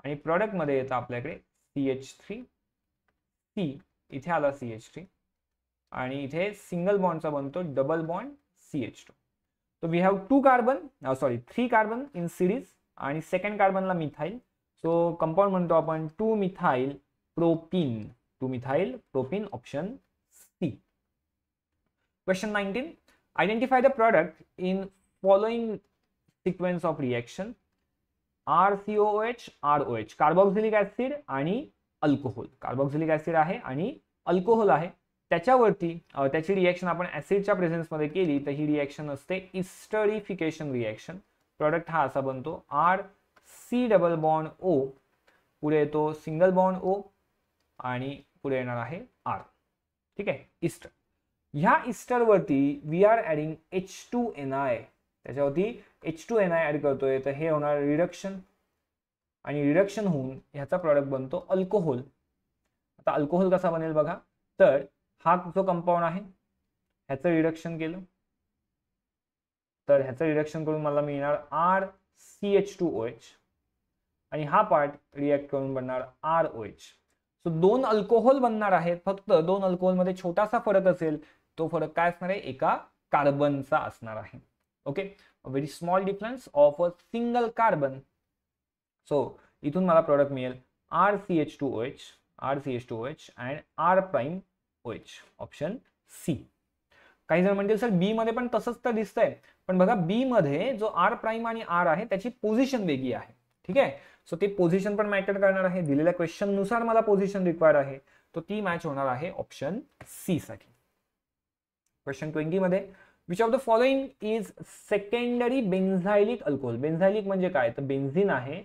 आणि प्रोडक्ट मध्ये येतं आपल्याकडे CH3C, इथे आला CH3, आणि इथे सिंगल बॉन्डचा बनतो डबल बॉन्ड CH2. तो we have 3 carbon in series, आणि सेकंड कार्बनला मिथाइल. सो कंपाऊंड म्हणतो आपण methyl propene. Methyl propene, option C. Question 19. Identify the product in following sequence of reaction. RCOOH, ROH, carboxylic acid आणि alcohol. Carboxylic acid आहे आणि alcohol आहे, त्याच्यावरती त्याची रिएक्शन आपण ऍसिडच्या प्रेझेन्स मध्ये केली तर ही रिएक्शन असते इस्टरिफिकेशन रिएक्शन. प्रोडक्ट हा असा बनतो RC डबल बॉन्ड O, पुढे येतो सिंगल बॉन्ड O, आणि पुढे येणार आहे R. ठीक आहे, इस्टर. ह्या इस्टर वरती वी आर ऍडिंग H2NI, त्याच्यावरती H2NI ऍड करतोय, तर हे होणार रिडक्शन, आणि रिडक्शन होऊन ह्याचा प्रोडक्ट बनतो अल्कोहोल. आता अल्कोहोल कसा बनेल बघा, तर हा जो कंपाऊंड आहे ह्याचं रिडक्शन केलं तर ह्याचं रिडक्शन करून मला मिळणार RCH2OH, आणि हा पार्ट रिएक्ट करून बनणार ROH. सो 2 अल्कोहोल बनणार आहेत, फक्त 2 अल्कोहोल मध्ये छोटासा फरक असेल, तो फरक काय असणार आहे? एका कार्बनचा असणार आहे. Okay, a very small difference of a single carbon. So इथून मला प्रोडक्ट मिळेल RCH2OH and R'OH, option C. काही जण म्हणतील सर बी मध्ये पण तसंच तर दिसतंय, पण बघा बी मध्ये जो R' आणि R आहे त्याची पोझिशन वेगळी आहे. ठीक आहे, सो ती पोझिशन पण मॅटर करणार आहे. दिलेल्या क्वेश्चन नुसार मला पोझिशन रिक्वायर्ड आहे, तो ती मॅच होणार आहे ऑप्शन सी साठी. क्वेश्चन 20 मध्ये which of the following is secondary benzylic alcohol. Benzylic म्हणजे काय, तर बेन्झीन आहे,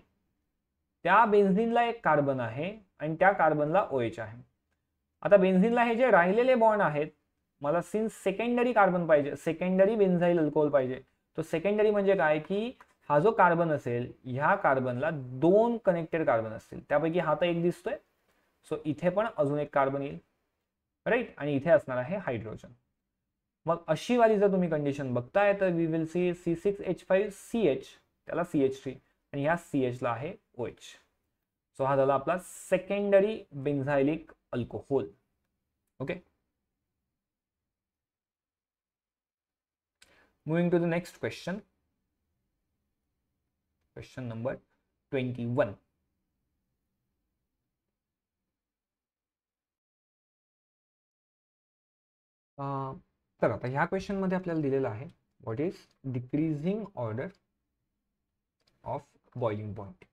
त्या बेन्झीनला एक कार्बन आहे आणि त्या कार्बनला OH आहे. आता बेन्झीनला हे जे राहिलेले बॉन्ड आहेत मला सिन्स सेकंडरी कार्बन पाहिजे, सेकंडरी बेन्झाईल अल्कोहोल पाहिजे. तो सेकंडरी म्हणजे काय की हा जो कार्बन असेल ह्या कार्बनला दोन कनेक्टेड कार्बन असतील, त्यापैकी हा तर एक दिसतोय, सो इथे पण अजून एक कार्बन येईल, राईट, आणि इथे असणार आहे हायड्रोजन. मग अशी वाली जर तुम्ही कंडिशन बघताय तर वी विल सी C6H5CH, त्याला CH3, आणि ह्या CH ला आहे OH. सो हा झाला आपला secondary benzylic alcohol. Okay, moving to the next question, question number 21. तर आता ह्या क्वेश्चन मध्ये आपल्याला दिलेलं आहे what is decreasing order of boiling point.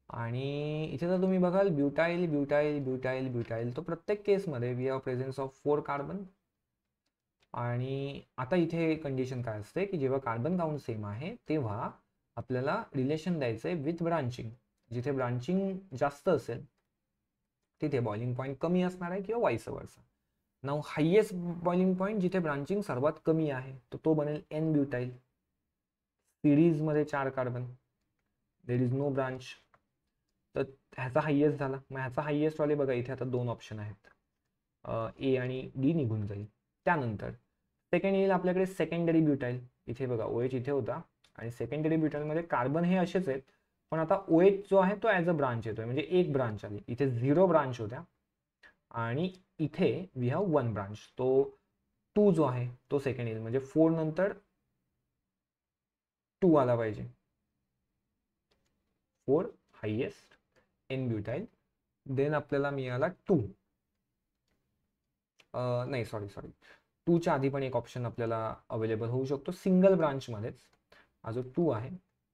आणि इथे जर तुम्ही बघाल ब्युटाइल ब्युटाइल ब्युटाइल ब्युटाइल, तो प्रत्येक केसमध्ये we have presence of 4 carbon. आणि आता इथे कंडिशन काय असते की जेव्हा कार्बन काउंट सेम आहे तेव्हा आपल्याला रिलेशन द्यायचं आहे विथ ब्रांचिंग. जिथे ब्रांचिंग जास्त असेल तिथे बॉइलिंग पॉइंट कमी असणार आहे किंवा वाईस वर्सा. नाउ हायेस्ट बॉइलिंग पॉइंट जिथे ब्रांचिंग सर्वात कमी आहे तो बनेल N ब्युटाइल. सिरीज मध्ये 4 carbon, there is no branch, तर ह्याचा हायेस्ट झाला. मग ह्याचा हायेस्ट वाले बघा इथे आता 2 ऑप्शन आहेत, A आणि D निघून जाईल. त्यानंतर सेकंड येईल आपल्याकडे सेकंडरी ब्युटाइल. इथे बघा OH इथे होता आणि सेकंडरी ब्युटाइल मध्ये कार्बन हे असेच आहेत, पण आता OH जो आहे तो ॲज अ ब्रांच येतोय, म्हणजे एक ब्रांच आली. इथे 0 ब्रांच होत्या आणि इथे वी हॅव 1 ब्रांच. तो 2 जो आहे तो सेकंड येईल, म्हणजे 4 नंतर 2 आला पाहिजे. 4 हायेस्ट N ब्युटाइल, देन आपल्याला मिळाला 2. नाही सॉरी 2च्या आधी पण एक ऑप्शन आपल्याला अवेलेबल होऊ शकतो सिंगल ब्रांच मध्येच. हा जो 2 आहे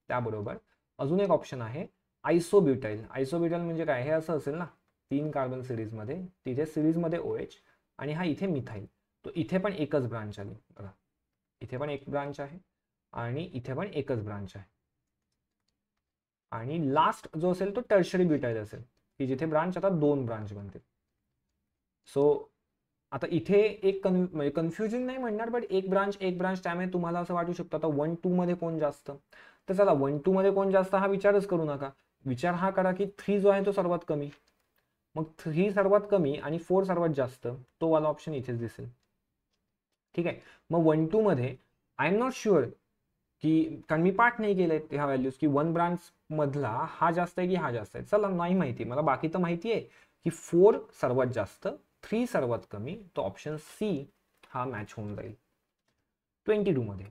त्याबरोबर अजून एक ऑप्शन आहे आयसोब्युटाइल. आयसोब्युटाइल म्हणजे काय, हे असं असेल ना 3 कार्बन सिरीज मध्ये, तिथे सिरीज मध्ये OH आणि हा इथे मिथाइल, तो इथे पण एकच ब्रांच आली बघा, इथे पण एक ब्रांच आहे आणि इथे पण एकच ब्रांच आहे. आणि लास्ट जो असेल तो टर्शरी ब्युटाइल असेल की जिथे ब्रांच आता 2 ब्रांच बनते. सो आता इथे एक म्हणजे कन्फ्युजन नाही म्हणणार, बट एक ब्रांच त्यामुळे तुम्हाला असं वाटू शकतं आता 1-2 मध्ये कोण जास्त. तर चला 1-2 मध्ये कोण जास्त हा विचारच करू नका, विचार हा करा की 3 जो आहे तो सर्वात कमी. मग 3 सर्वात कमी आणि 4 सर्वात जास्त, तो वाला ऑप्शन इथेच दिसेल. ठीक आहे, मग 1-2 मध्ये आय एम नॉट शुअर की, कारण मी पाठ नाही केलंय ह्या व्हॅल्यूज की 1 ब्रांच मधला हा जास्त आहे की हा जास्त आहे. चला नाही माहिती मला, बाकी तर माहिती आहे की 4 सर्वात जास्त 3 सर्वात कमी, तो ऑप्शन C हा मॅच होऊन जाईल. 22 मध्ये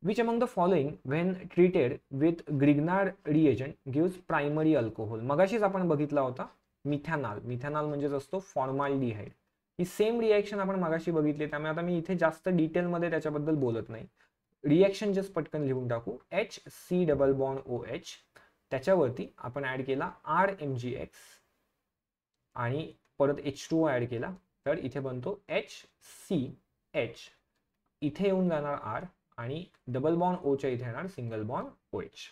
which among the following when treated with Grignard reagent gives primary alcohol. मगाशीच आपण बघितला होता मिथॅनॉल. मिथॅनॉल म्हणजेच असतो फॉर्माल्डिहाइड. ही सेम रिएक्शन आपण मगाशी बघितली, त्यामुळे आता मी इथे जास्त डिटेलमध्ये त्याच्याबद्दल बोलत नाही. रिएक्शन जस्ट पटकन लिहून टाकू, HC डबल बॉन्ड OH, त्याच्यावरती आपण ऍड केला RMgX आणि परत H2O ऍड केला, तर इथे बनतो HCH. इथे येऊन जाणार R आणि डबल बॉन्ड O च्या इथे येणार single bond OH.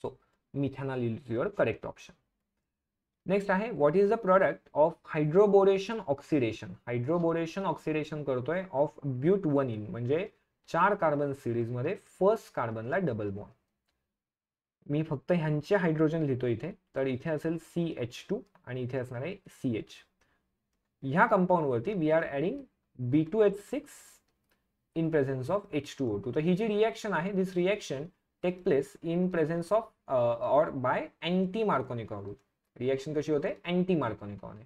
So methanol is your correct option. Next आहे what is the product of hydroboration oxidation. Hydroboration oxidation करतोय ऑफ ब्यूट-1-इन, म्हणजे 4 कार्बन सिरीज मध्ये फर्स्ट कार्बनला डबल बॉन्ड. मी फक्त ह्यांचे हायड्रोजन लिहितो इथे, तर इथे असेल CH2 आणि इथे असणार आहे CH. ह्या कंपाऊंड वरती we are adding B2H6 in presence of H2O2. तर ही जी रिएक्शन आहे, this reaction take place in presence of or by anti Markovnikov group. Reaction कशी होते, अँटी मार्कोनिकॉवने.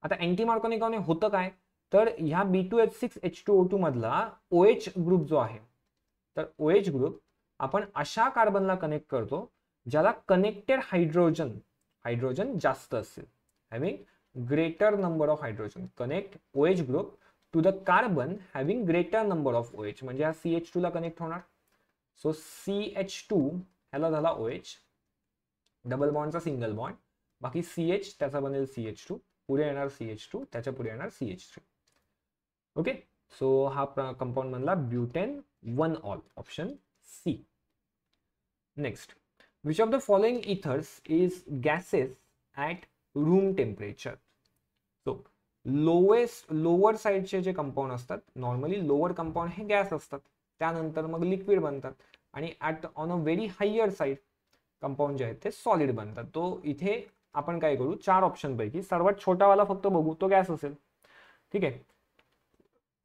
आता अँटी मार्कोनिकॉवने होतं काय, तर ह्या B2H6 H2O2 मधला OH ग्रुप जो आहे, तर OH ग्रुप आपण अशा कार्बनला कनेक्ट करतो ज्याला कनेक्टेड हायड्रोजन जास्त असेल, having greater number of hydrogen. Connect OH group to the carbon having greater number of OH, म्हणजे हा CH2 ला कनेक्ट होणार. सो CH2 ह्याला झाला OH, डबल बॉन्डचा सिंगल बॉन्ड, बाकी CH त्याचा बनेल CH2, पुढे येणार CH2, त्याच्या पुढे येणार CH3. ओके, सो हा कंपाऊंड बनला butane ol, option C. Next, which of the following ethers is gases at room temperature? So lower साईडचे जे कंपाऊंड असतात, नॉर्मली लोअर कंपाऊंड हे गॅस असतात, त्यानंतर मग लिक्विड बनतात, आणि on a very higher side compound जे आहेत ते सॉलिड बनतात. तो इथे आपण काय करू, 4 ऑप्शन पैकी सर्वात छोटावाला फक्त बघू, तो गॅस असेल. ठीक आहे.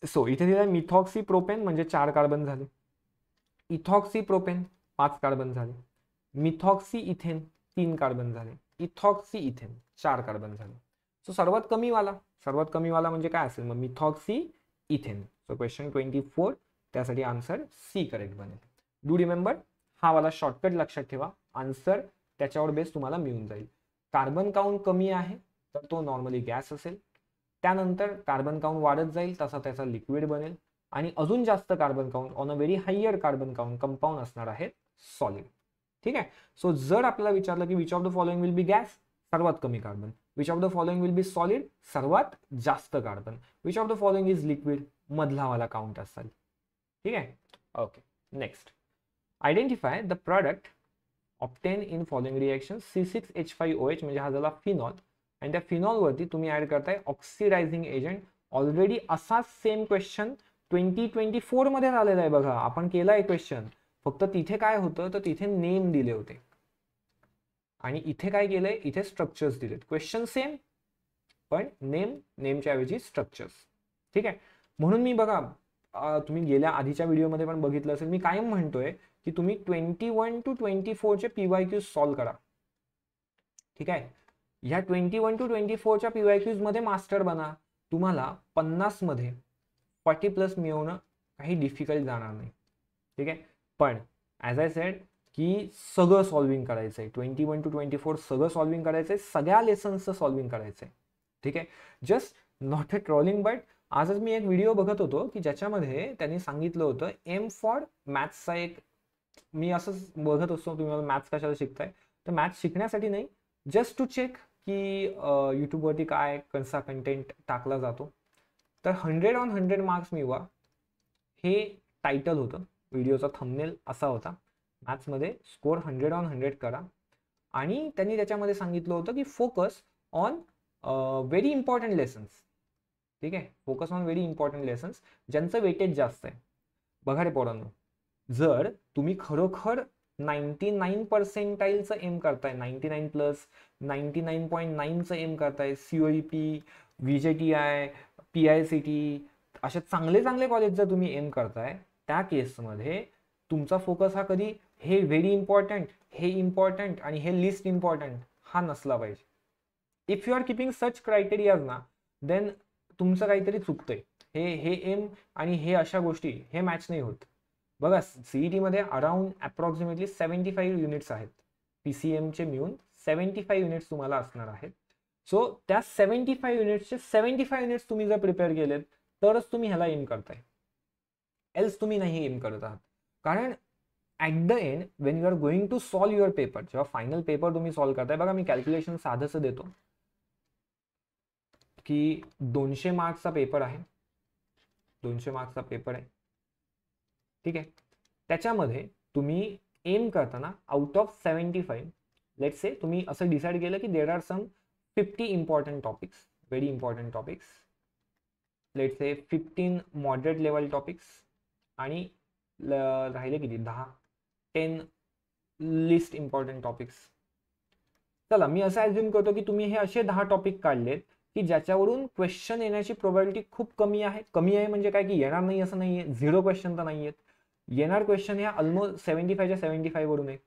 सो इथे दिलाय मिथॉक्सी प्रोपेन म्हणजे 4 कार्बन झाले, इथॉक्सी प्रोपेन 5 कार्बन झाले, मिथॉक्सी इथेन 3 कार्बन झाले, इथॉक्सी इथेन 4 कार्बन झाले. सो सर्वात कमी वाला म्हणजे काय असेल मग, मिथॉक्सी इथेन. सो क्वेश्चन 24 त्यासाठी आन्सर सी करेक्ट बनेल. डू रिमेंबर, हा वाला शॉर्टकट लक्षात ठेवा, आन्सर त्याच्यावर बेस तुम्हाला मिळून जाईल. कार्बन काउंट कमी आहे तर तो नॉर्मली गॅस असेल, त्यानंतर कार्बन काउंट वाढत जाईल तसा त्याचा लिक्विड बनेल, आणि अजून जास्त carbon count on a very higher carbon count compound असणार आहेत सॉलिड. ठीक आहे. सो जर आपल्याला विचारलं की which of the following will be gas, सर्वात कमी carbon, which of the following will be solid, सर्वात जास्त carbon, which of the following is liquid, मधला वाला काउंट असेल. ठीक आहे. Okay, next, identify the product obtain in following reaction C6H5OH म्हणजे हा झाला फिनॉल, आणि त्या फिनॉलवरती तुम्ही ऍड करताय ऑक्सिडायझिंग एजंट. ऑलरेडी असाच सेम क्वेश्चन 2024 मध्ये आलेला आहे बघा, आपण केला आहे क्वेश्चन, फक्त तिथे काय होतं तर तिथे नेम दिले होते, आणि इथे काय केलंय, इथे स्ट्रक्चर्स दिलेत. क्वेश्चन सेम पण नेमच्या ऐवजी स्ट्रक्चर्स. ठीक आहे. म्हणून मी बघा, तुम्ही गेल्या आधीच्या व्हिडिओमध्ये पण बघितलं असेल, मी कायम म्हणतोय की तुम्ही 21 to 24 चे PYQs सॉल्व्ह करा. ठीक आहे. ह्या 21 to 24 च्या PYQs मध्ये मास्टर बना, तुम्हाला 50 मध्ये 40+ मिळवणं काही डिफिकल्ट जाणार नाही. ठीक आहे. पण ॲज आय सेड की सगळं सॉल्विंग करायचंय, 21 to 24 सगळं सॉल्विंग करायचंय, सगळ्या लेसन्सचं सॉल्विंग करायचंय. ठीक आहे. Just not a trolling, but आजच मी एक व्हिडिओ बघत होतो की ज्याच्यामध्ये त्यांनी सांगितलं होतं एम फॉर मॅथ्सचा एक, मी असंच बघत असतो तुम्ही मला मॅथ्स कशाला शिकताय, तर मॅथ्स शिकण्यासाठी नाही, जस्ट टू चेक की यूट्यूबवरती काय कसा कंटेंट टाकला जातो. तर 100 on 100 मार्क्स मिळवा हे टायटल होतं व्हिडिओचा, थंबनेल असा होता, मॅथ्समध्ये स्कोर 100 on 100 करा. आणि त्यांनी त्याच्यामध्ये सांगितलं होतं की focus on very important lessons. ठीक आहे. Focus on very important lessons ज्यांचं वेटेज जास्त आहे. बघा रे पोरांनो, जर तुम्ही खरोखर 99% एम करताय, 99+, 99.9चं एम करताय, COEP, VJTI, PICT अशा चांगले कॉलेज जर तुम्ही एम करताय, त्या केसमध्ये तुमचा फोकस हा कधी हे व्हेरी इम्पॉर्टंट, हे इम्पॉर्टंट आणि हे लिस्ट इम्पॉर्टंट हा नसला पाहिजे. If you are keeping such criterias ना, देन तुमचं काहीतरी चुकतंय. हे एम आणि हे अशा गोष्टी हे मॅच नाही होत. बघा, CET मध्ये अराउंड अप्रॉक्सिमेटली 75 युनिट्स आहेत, PCMचे मिळून 75 युनिट्स तुम्हाला असणार आहेत. सो त्या 75 युनिट्सचे 75 युनिट्स तुम्ही जर प्रिपेअर केलेत तरच तुम्ही ह्याला एम करताय, एल्स तुम्ही नाही एम करत आहात. कारण at the end when you are going to solve your paper, जेव्हा फायनल पेपर तुम्ही सॉल्व करताय, बघा मी कॅल्क्युलेशन साधंसं देतो की 200 मार्क्सचा पेपर आहे, 200 मार्क्सचा पेपर आहे. ठीक आहे. त्याच्यामध्ये तुम्ही एम करताना आउट ऑफ 75, लेट्स से तुम्ही असं डिसाईड केलं की there are some 50 important topics, very important topics, let's say 15 moderate level topics, आणि राहिले किती 10 लिस्ट इम्पॉर्टंट टॉपिक्स. चला मी असं ॲज्युम करतो की तुम्ही हे असे 10 टॉपिक काढलेत की ज्याच्यावरून क्वेश्चन येण्याची प्रोबॅबिलिटी खूप कमी आहे. कमी आहे म्हणजे काय की येणार नाही असं नाहीये, 0 क्वेश्चन तर नाहीयेत, येणार क्वेश्चन ह्या ऑलमोस्ट 75च्या 75 वरून आहे.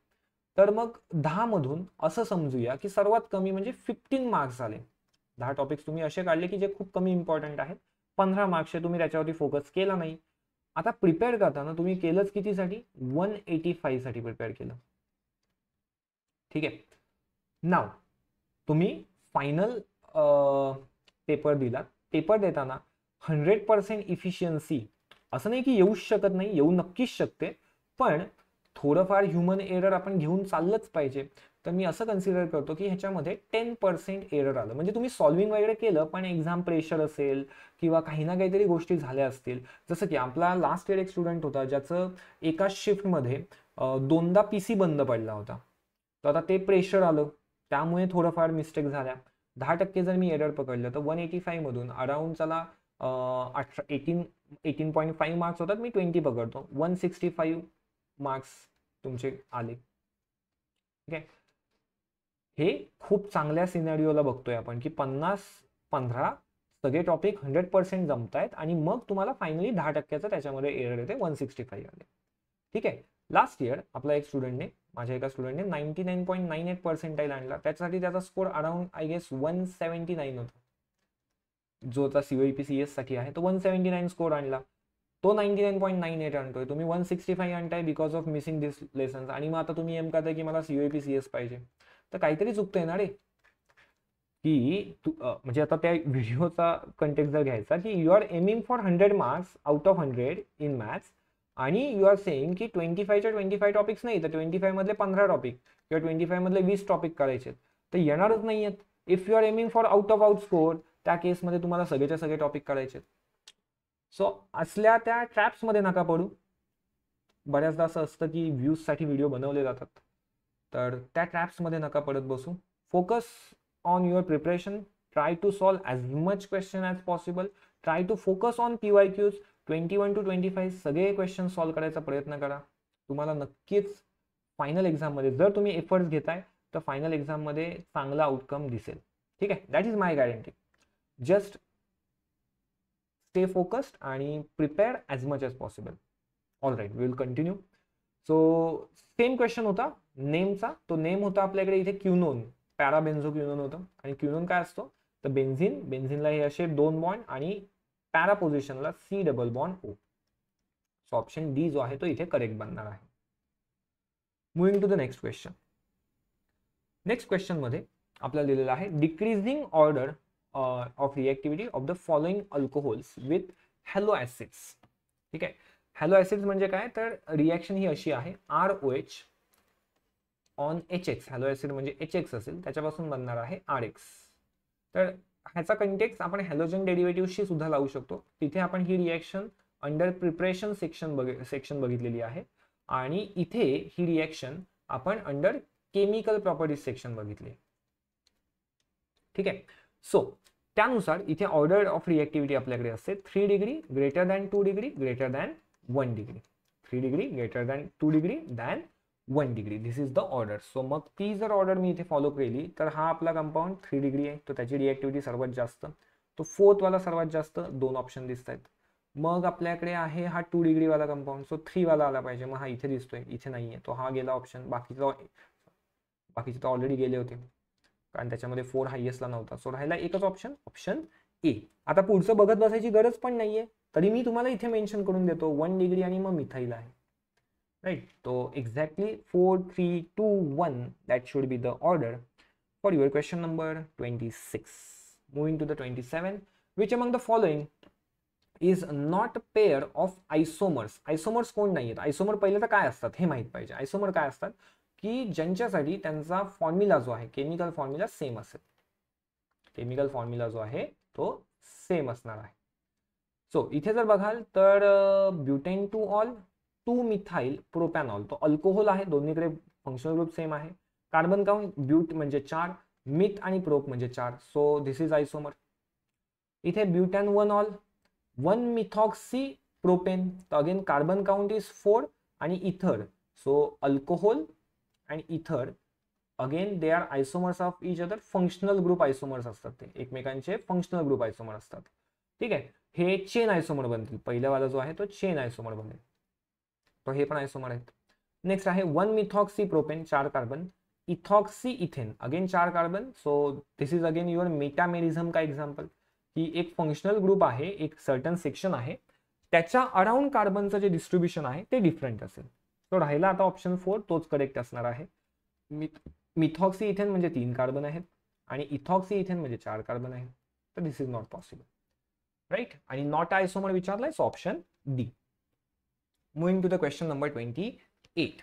तर मग 10 मधून असं समजूया की सर्वात कमी म्हणजे 15 मार्क्स झाले. 10 टॉपिक्स तुम्ही असे काढले की जे खूप कमी इम्पॉर्टंट आहेत, 15 मार्क्सचे तुम्ही त्याच्यावरती फोकस केला नाही. आता प्रिपेअर करताना तुम्ही केलंच कितीसाठी, 185 साठी प्रिपेअर केलं. ठीक आहे. नाव तुम्ही फायनल पेपर दिला, पेपर देताना 100% इफिशियन्सी असं नाही की येऊच शकत नाही, येऊ नक्कीच शकते, पण थोडंफार ह्युमन एरर आपण घेऊन चाललंच पाहिजे. तर मी असं कन्सिडर करतो की ह्याच्यामध्ये 10% एरर आलं, म्हणजे तुम्ही सॉल्विंग वगैरे केलं पण एक्झाम प्रेशर असेल किंवा काही ना काहीतरी गोष्टी झाल्या असतील. जसं की आपला लास्ट इयर एक स्टुडंट होता ज्याचं एका शिफ्टमध्ये 2दा PC बंद पडला होता, तर आता ते प्रेशर आलं, त्यामुळे थोडंफार मिस्टेक झाल्या. 10% जर मी एरर पकडलं तर 185 मधून अराउंड चला 18.5 मार्क्स होतात, मी 20 पकडतो, 165 मार्क्स तुमचे आले. ठीक आहे, हे खूप चांगल्या सिनारिओला बघतोय आपण की 50-15 सगळे टॉपिक 100% जमतायत आणि मग तुम्हाला फायनली 10%चं त्याच्यामध्ये एरर येते, 165 आले. ठीक आहे, लास्ट इयर आपला एक स्टुडंटने, माझ्या एका स्टुडंटने 99.98% आणला. त्याच्यासाठी त्याचा स्कोर अराउंड आय गेस 179 होता, जो आता COEP CS साठी आहे. तो 179 स्कोर आणला. तो 99.98 आणतोय, तुम्ही 165 आणताय because of missing this lessons, आणि मग आता तुम्ही एम करताय की मला COEP CS पाहिजे. तर काहीतरी चुकतंय ना रे, की म्हणजे आता त्या व्हिडिओचा कंटेक्स्ट जर घ्यायचा की you are aiming for 100 marks out of 100 in maths, आणि यू आर सेइंग की 25च्या 25 टॉपिक्स नाही तर 25 मधले 15 टॉपिक किंवा 25 मधले 20 टॉपिक करायचे, तर येणारच नाही आहेत. If you are aiming for out of out score, त्या केसमध्ये तुम्हाला सगळेच्या सगळे टॉपिक करायचे. सो असल्या त्या ट्रॅप्समध्ये नका पडू. बऱ्याचदा असं असतं की व्ह्यूजसाठी व्हिडिओ बनवले जातात, तर त्या ट्रॅप्समध्ये नका पडत बसू. Focus on your preparation, try to solve as much question as possible, try to focus on PYQs 21 to 25 सगळे क्वेश्चन सॉल्व्ह करायचा प्रयत्न करा. तुम्हाला नक्कीच फायनल एक्झाममध्ये जर तुम्ही एफर्ट्स घेताय तर फायनल एक्झाममध्ये चांगला आउटकम दिसेल. ठीक आहे, that is my guarantee. Just stay focused आणि prepare as much as possible. All right, we will continue. So same question होता नेमचा. तो नेम होता आपल्याकडे इथे क्युनोन, पॅराबेन्झो क्युनोन होतं. आणि क्युनोन काय असतो तर बेन्झिन, बेन्झिनला हे असे 2 बॉन्ड आणि पॅरा पोझिशनला C double bond O. So option D जो आहे तो इथे करेक्ट बनणार आहे. Moving to the next question. Next question मध्ये आपल्याला दिलेलं आहे decreasing order of reactivity of the following alcohols with halo acids. ठीक आहे, हॅलो ऍसिड्स म्हणजे काय तर रिॲक्शन ही अशी आहे ROH on HX. Hello acid म्हणजे HX असेल, त्याच्यापासून बनणार आहे RX. तर ह्याचा कंटेक्स्ट आपण हॅलोजन डेरिव्हेटिव्हशी सुद्धा लावू शकतो. तिथे आपण ही रिॲक्शन अंडर प्रिपरेशन सेक्शन बघितलेली आहे, आणि इथे ही रिॲक्शन आपण अंडर केमिकल प्रॉपर्टीज सेक्शन बघितली. ठीक आहे, सो त्यानुसार इथे ऑर्डर ऑफ रिएक्टिव्हिटी आपल्याकडे असते 3 degree greater than 2 degree greater than 1 degree, 3 degree greater than 2 degree than 1 degree. This is the order. So मग ती जर ऑर्डर मी इथे फॉलो केली तर हा आपला कंपाऊंड 3 डिग्री आहे, तर त्याची रिएक्टिव्हिटी सर्वात जास्त, तो 4th वाला सर्वात जास्त, 2 ऑप्शन दिसत आहेत. मग आपल्याकडे आहे हा 2 डिग्री वाला कंपाऊंड, सो 3 वाला आला पाहिजे, मग हा इथे दिसतोय, इथे नाहीये, तो हा गेला ऑप्शन. बाकीचे तर ऑलरेडी गेले होते कारण त्याच्यामध्ये 4 हायएस्टला नव्हता. सो राहिला एकच ऑप्शन, ऑप्शन ए. आता पुढचं बघत बसायची गरज पण नाहीये, तरी मी तुम्हाला इथे मेन्शन करून देतो 1 डिग्री आणि मग मिथाईल आहे. राईट, तो exactly 4, 3, 2, 1 that should be the order for your question number 26. Moving to the 27. Which among the following is not pair of isomers? आयसोमर्स कोण नाही आहेत? आयसोमर पहिले तर काय असतात हे माहित पाहिजे. आयसोमर काय असतात की ज्यांच्यासाठी त्यांचा फॉर्म्युला जो आहे, केमिकल फॉर्म्युला सेम असेल. केमिकल फॉर्म्युला जो आहे तो सेम असणार आहे. सो इथे जर बघाल तर butane two ol 2 methyl propanol, तो अल्कोहोल आहे, दोन्हीकडे फंक्शनल ग्रुप सेम आहे. कार्बन काउंट ब्यूट म्हणजे 4, मिथ आणि प्रोप म्हणजे 4. So this is isomer. इथे ब्युटॅन 1 ऑल 1 मिथॉक्सी प्रोपेन, तर अगेन कार्बन काउंट इज 4 आणि इथर. सो अल्कोहोल आणि ether again they are isomers of each other. Functional group isomers असतात, ते एकमेकांचे फंक्शनल ग्रुप आयसोमर असतात. ठीक आहे, हे चेन आयसोमर बनतील. पहिल्यावाला जो आहे तो चेन आयसोमर बनेल, तो हे पण आयसोमर आहेत. नेक्स्ट आहे 1 methoxy propane 4 carbon, ethoxy ethane again 4 carbon. So this is again your metamerism का एक्झाम्पल, की एक फंक्शनल ग्रुप आहे, एक सर्टन सेक्शन आहे, त्याच्या अराउंड कार्बनचं जे डिस्ट्रीब्युशन आहे ते डिफरंट असेल. तो राहिला आता ऑप्शन 4, तोच करेक्ट असणार आहे. मिथॉक्सी इथेन म्हणजे 3 कार्बन आहेत आणि इथॉक्सी इथेन म्हणजे 4 कार्बन आहेत, तर this is not possible. Right, आणि नॉट आयसोमर विचारलाय, so option D. Moving to the question number 28.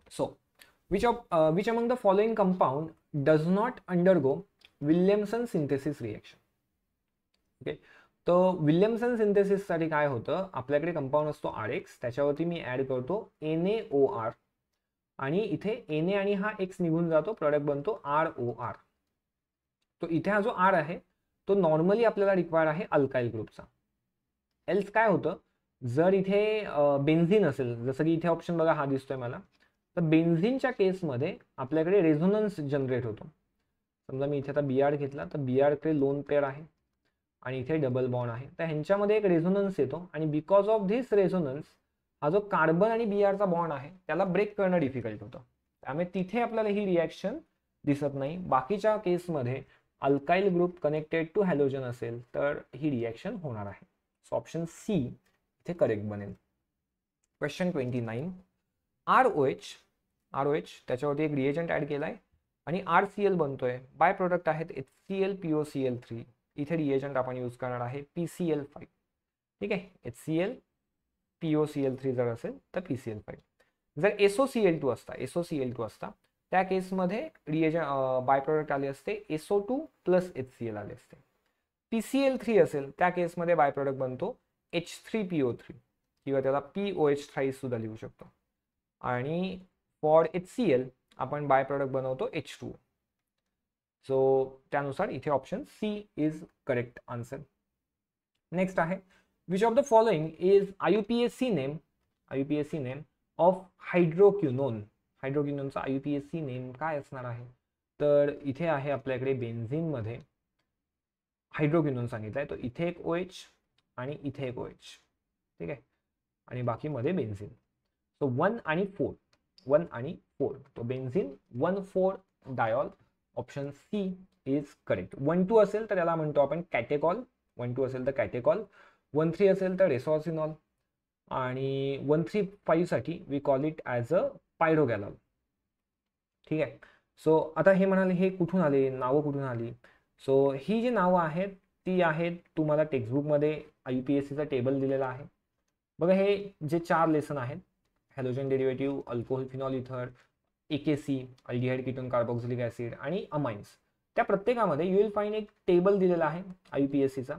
So, which among the following compound does not undergo Williamson synthesis reaction? Okay, तो Williamson synthesis साठी काय होतं, आपल्याकडे compound असतो RX, त्याच्यावरती मी add करतो NaOR आणि इथे Na आणि हा X निघून जातो, प्रोडक्ट बनतो ROR. तो इथे हा जो R आहे तो नॉर्मली आपल्याला रिक्वायर आहे अल्काइल ग्रुपचा. एल्स काय होतं, जर इथे बेन्झिन असेल, जसं की इथे ऑप्शन बघा हा दिसतोय मला, तर बेन्झिनच्या केसमध्ये आपल्याकडे रेझोनन्स जनरेट होतो. समजा मी इथे आता Br घेतला, तर Br कडे लोन पेअर आहे आणि इथे डबल बॉन्ड आहे, तर ह्यांच्यामध्ये एक रेझोनन्स येतो आणि बिकॉज ऑफ धिस रेझोनन्स हा जो कार्बन आणि Brचा बॉन्ड आहे त्याला ब्रेक करणं डिफिकल्ट होतं. त्यामुळे तिथे आपल्याला ही रिॲक्शन दिसत नाही. बाकीच्या केसमध्ये alkyl group connected to halogen असेल तर ही रिॲक्शन होणार आहे. सो ऑप्शन सी इथे करेक्ट बनेल. क्वेश्चन 29. ROH त्याच्यावरती एक रिएजंट ऍड केलाय आणि RCl बनतोय. बाय प्रोडक्ट आहेत HCl POCl3. इथे रिएजंट आपण यूज करणार आहे PCl5. ठीक आहे, HCl POCl3 जर असेल तर PCl5. जर SOCl2 असता त्या केसमध्ये रिएजंट बाय प्रोडक्ट आले असते SO2 प्लस HCl आले असते. PCl3 असेल त्या केसमध्ये बाय प्रोडक्ट बनतो H3PO3 किंवा त्याला POH सुद्धा लिहू शकतो. आणि फॉर HCl आपण बाय प्रोडक्ट बनवतो H2O. सो त्यानुसार इथे option C is correct answer. Next आहे, which of the following is IUPAC name of hydroquinone. हायड्रोक्विनोनचा IUPAC नेम काय असणार आहे, तर इथे आहे आपल्याकडे बेन्झिन मध्ये हायड्रोक्विनोन सांगितलाय, तो इथे एक OH आणि इथे एक OH. ठीक आहे, आणि बाकी मध्ये बेन्झिन. सो 1 आणि 4 तो benzene 1,4 diol. Option C is correct. 1,2 असेल तर त्याला म्हणतो आपण कॅटेकॉल. 1,2 असेल तर कॅटेकॉल, 1,3 असेल तर रेसॉर्सिनॉल आणि 1,3,5 साठी we call it as a pyrogallol. ठीक आहे. सो आता हे म्हणाले हे कुठून आले, नावं कुठून आली. सो ही जी नावं आहेत ती आहेत तुम्हाला टेक्स्टबुकमध्ये IUPACचा टेबल दिलेला आहे बघा. हे जे 4 लेसन आहेत, हॅलोजन डेरिव्हेटिव्ह, अल्कोहोल फिनॉल इथर, AKC aldehyde ketone carboxylic acid आणि अमाइन्स, त्या प्रत्येकामध्ये यू विल फाइंड एक टेबल दिलेला आहे IUPACचा.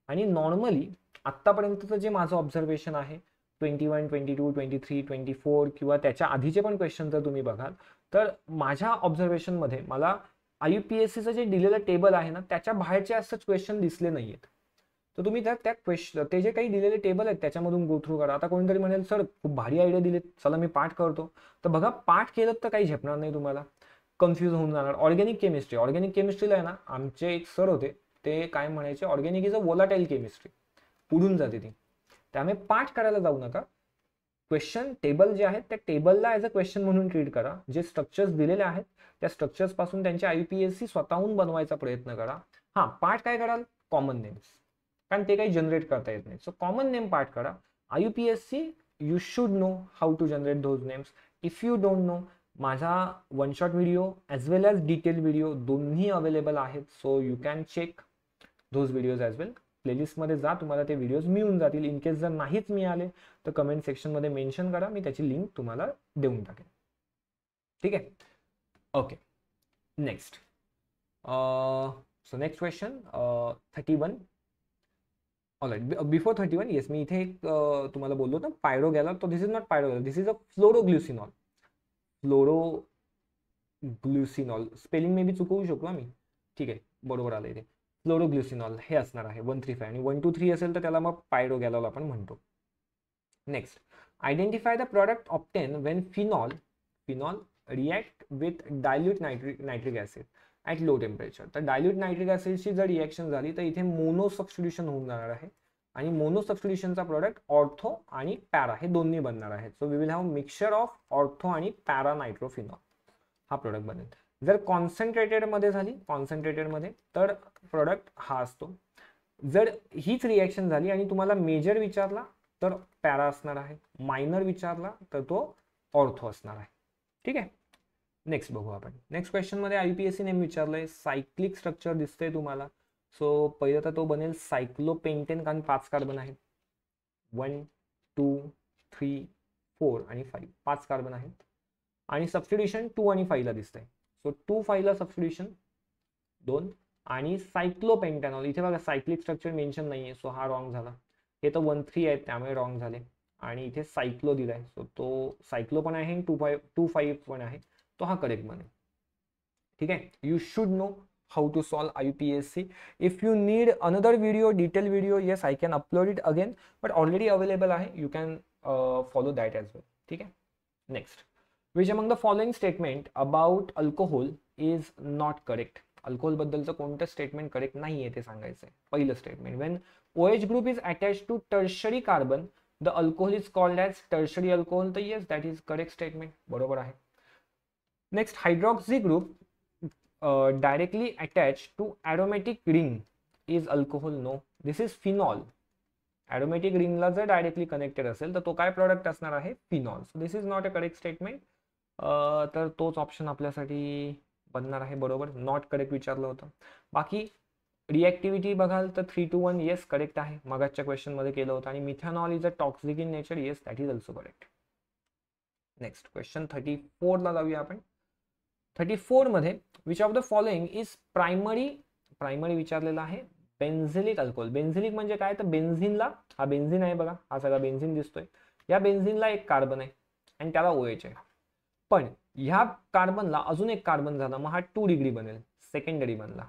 आणि नॉर्मली आत्तापर्यंतचं जे माझं ऑब्झर्वेशन आहे 21, 22, 23, 24 किंवा त्याच्या आधीचे पण क्वेश्चन जर तुम्ही बघाल तर माझ्या ऑब्झर्वेशनमध्ये मला IUPACचं जे दिलेलं टेबल आहे ना त्याच्या बाहेरचे असंच क्वेश्चन दिसले नाहीयेत. तर तुम्ही त्या क्वेश्चन ते जे काही दिलेले टेबल आहेत त्याच्यामधून गो थ्रू करा. आता कोणीतरी म्हणेल सर खूप भारी आयडिया दिलेत, चला मी पाठ करतो. तर बघा पाठ केलं तर काही झेपणार नाही, तुम्हाला कन्फ्यूज होऊन जाणार. ऑर्गॅनिक केमिस्ट्रीला आहे ना आमचे एक सर होते, ते काय म्हणायचे, organic is a volatile chemistry, उडून जाते ती. त्यामुळे पाठ करायला जाऊ नका. क्वेश्चन टेबल जे आहेत त्या टेबलला ॲज अ क्वेश्चन म्हणून ट्रीट करा. जे स्ट्रक्चर्स दिलेले आहेत त्या स्ट्रक्चर्स पासून त्यांचे IUPAC स्वतःहून बनवायचा प्रयत्न करा. हां, पाठ काय कराल, कॉमन नेम्स, कारण ते काही जनरेट करता येत नाही. सो कॉमन नेम पाठ करा. IUPAC you should know how to generate those names. If you don't know, माझा one shot video as well as detail video दोन्ही अवेलेबल आहेत. So you can check those videos as well. प्लेलिस्टमध्ये जा, तुम्हाला ते videos मिळून जातील. In case जर नाहीच मिळाले तर कमेंट सेक्शनमध्ये मेन्शन करा, मी त्याची लिंक तुम्हाला देऊन टाकेन. ठीक आहे, okay. Next so next question 31. Alright, before 31 yes, मी इथे एक तुम्हाला बोललो ना पायरोगॅलॉल, तो this is not pyrogallol, this is a phloroglucinol. Phloroglucinol spelling may be चुकवू शकतो मी. ठीक आहे, बरोबर आलं इथे. फ्लोरोग्लुसिनॉल हे असणार आहे 135 आणि 123 असेल तर त्याला मग पायरोगॅलॉल आपण म्हणतो. Next, identify the product obtain when phenol react with dilute nitric acid at low temperature. तर डायल्यूट नायट्रिक ॲसिडची जर रिॲक्शन झाली तर इथे मोनो सबस्टिट्यूशन होऊन जाणार आहे आणि मोनो सबस्टिट्यूशनचा प्रोडक्ट ऑर्थो आणि पॅरा हे दोन्ही बनणार आहेत. So we will have mixture of ortho आणि पॅरा नायट्रोफिनॉल हा प्रोडक्ट बनेल. जर कॉन्सन्ट्रेटेडमध्ये झाली, कॉन्सन्ट्रेटेडमध्ये, तर प्रोडक्ट हा असतो. जर हीच रिॲक्शन झाली आणि तुम्हाला मेजर विचारला तर पॅरा असणार आहे, मायनर विचारला तर तो ऑर्थो असणार आहे. ठीक आहे, नेक्स्ट बघू आपण. नेक्स्ट क्वेश्चनमध्ये IUPAC नेम विचारलंय, सायक्लिक स्ट्रक्चर दिसतंय तुम्हाला. सो पहिलं तर तो बनेल सायक्लोपेंटेन, कारण 5 कार्बन आहेत. 1, 2, 3, 4 आणि 5, 5 कार्बन आहेत. आणि सबस्टिट्यूशन 2 आणि 5 ला दिसतंय. सो 2, 5 ला सबस्टिट्यूशन 2 आणि सायक्लोपेंटॅनॉल. इथे बघा सायक्लिक स्ट्रक्चर मेन्शन नाहीये, सो हा रॉंग झाला. हे तर 1, 3 आहेत त्यामुळे रॉंग झाले. आणि इथे सायक्लो दिलाय, सो तो सायक्लो पण आहे, 2,5 पण आहे, तो हा करेक्ट बनेल. ठीक आहे. You should no how to solve IUPAC. If you need another video, detailed video, yes, I can upload it again, but already available आहे, you can follow that as well. ठीक आहे. Next, which among the following statement about alcohol is not correct? Alcohol बद्दलचं कोणतं statement correct नाही आहे ते सांगायचं आहे. पहिलं statement, when OH group is attached to tertiary carbon, the alcohol is called as tertiary alcohol. तर yes, that is correct statement, बरोबर आहे. Next, hydroxy group directly attached to aromatic ring is alcohol. No, this is phenol. Aromatic ring ला जर directly connected असेल तर तो काय product असणार आहे, phenol. So this is not a correct statement. तर तोच ऑप्शन आपल्यासाठी बनणार आहे, बरोबर. नॉट करेक्ट विचारलं होतं. बाकी रिएक्टिव्हिटी बघाल तर 3:1 येस करेक्ट आहे, मागाच्या क्वेश्चन मध्ये केलं होतं. आणि methanol is a toxic in nature, yes that is also correct. Next question 34 ला जाऊया आपण. 34 मध्ये which of the following is primary विचारलेला आहे बेन्झिलिक अल्कोहोल. बेन्झिलिक म्हणजे काय, तर बेन्झिनला, हा बेन्झिन आहे बघा, हा सगळा बेन्झिन दिसतोय, या बेन्झिनला एक कार्बन आहे आणि त्याला OH आहे. पण ह्या कार्बनला अजून एक कार्बन झाला, मग हा 2 डिग्री बनेल, सेकंडरी बनला.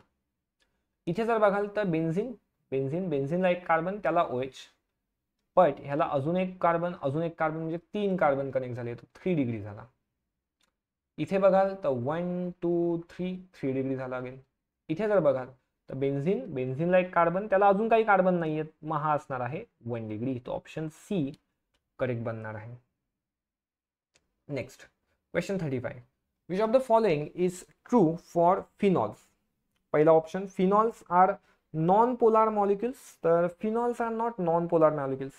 इथे जर बघाल तर बेन्झिनला एक कार्बन, त्याला OH, पण ह्याला अजून एक कार्बन म्हणजे 3 कार्बन कनेक्ट झाले, तर 3 डिग्री झाला. इथे बघाल तर 1 2 3 डिग्री झाला अगेन. इथे जर बघाल तर बेन्झिनला एक कार्बन, त्याला अजून काही कार्बन नाहीयेत, मग हा असणार आहे 1 डिग्री. तो ऑप्शन सी करेक्ट बनणार आहे. Next question 35, which of the following is true for phenols? पहिला ऑप्शन, phenols are non polar molecules. तर phenols are not non polar molecules.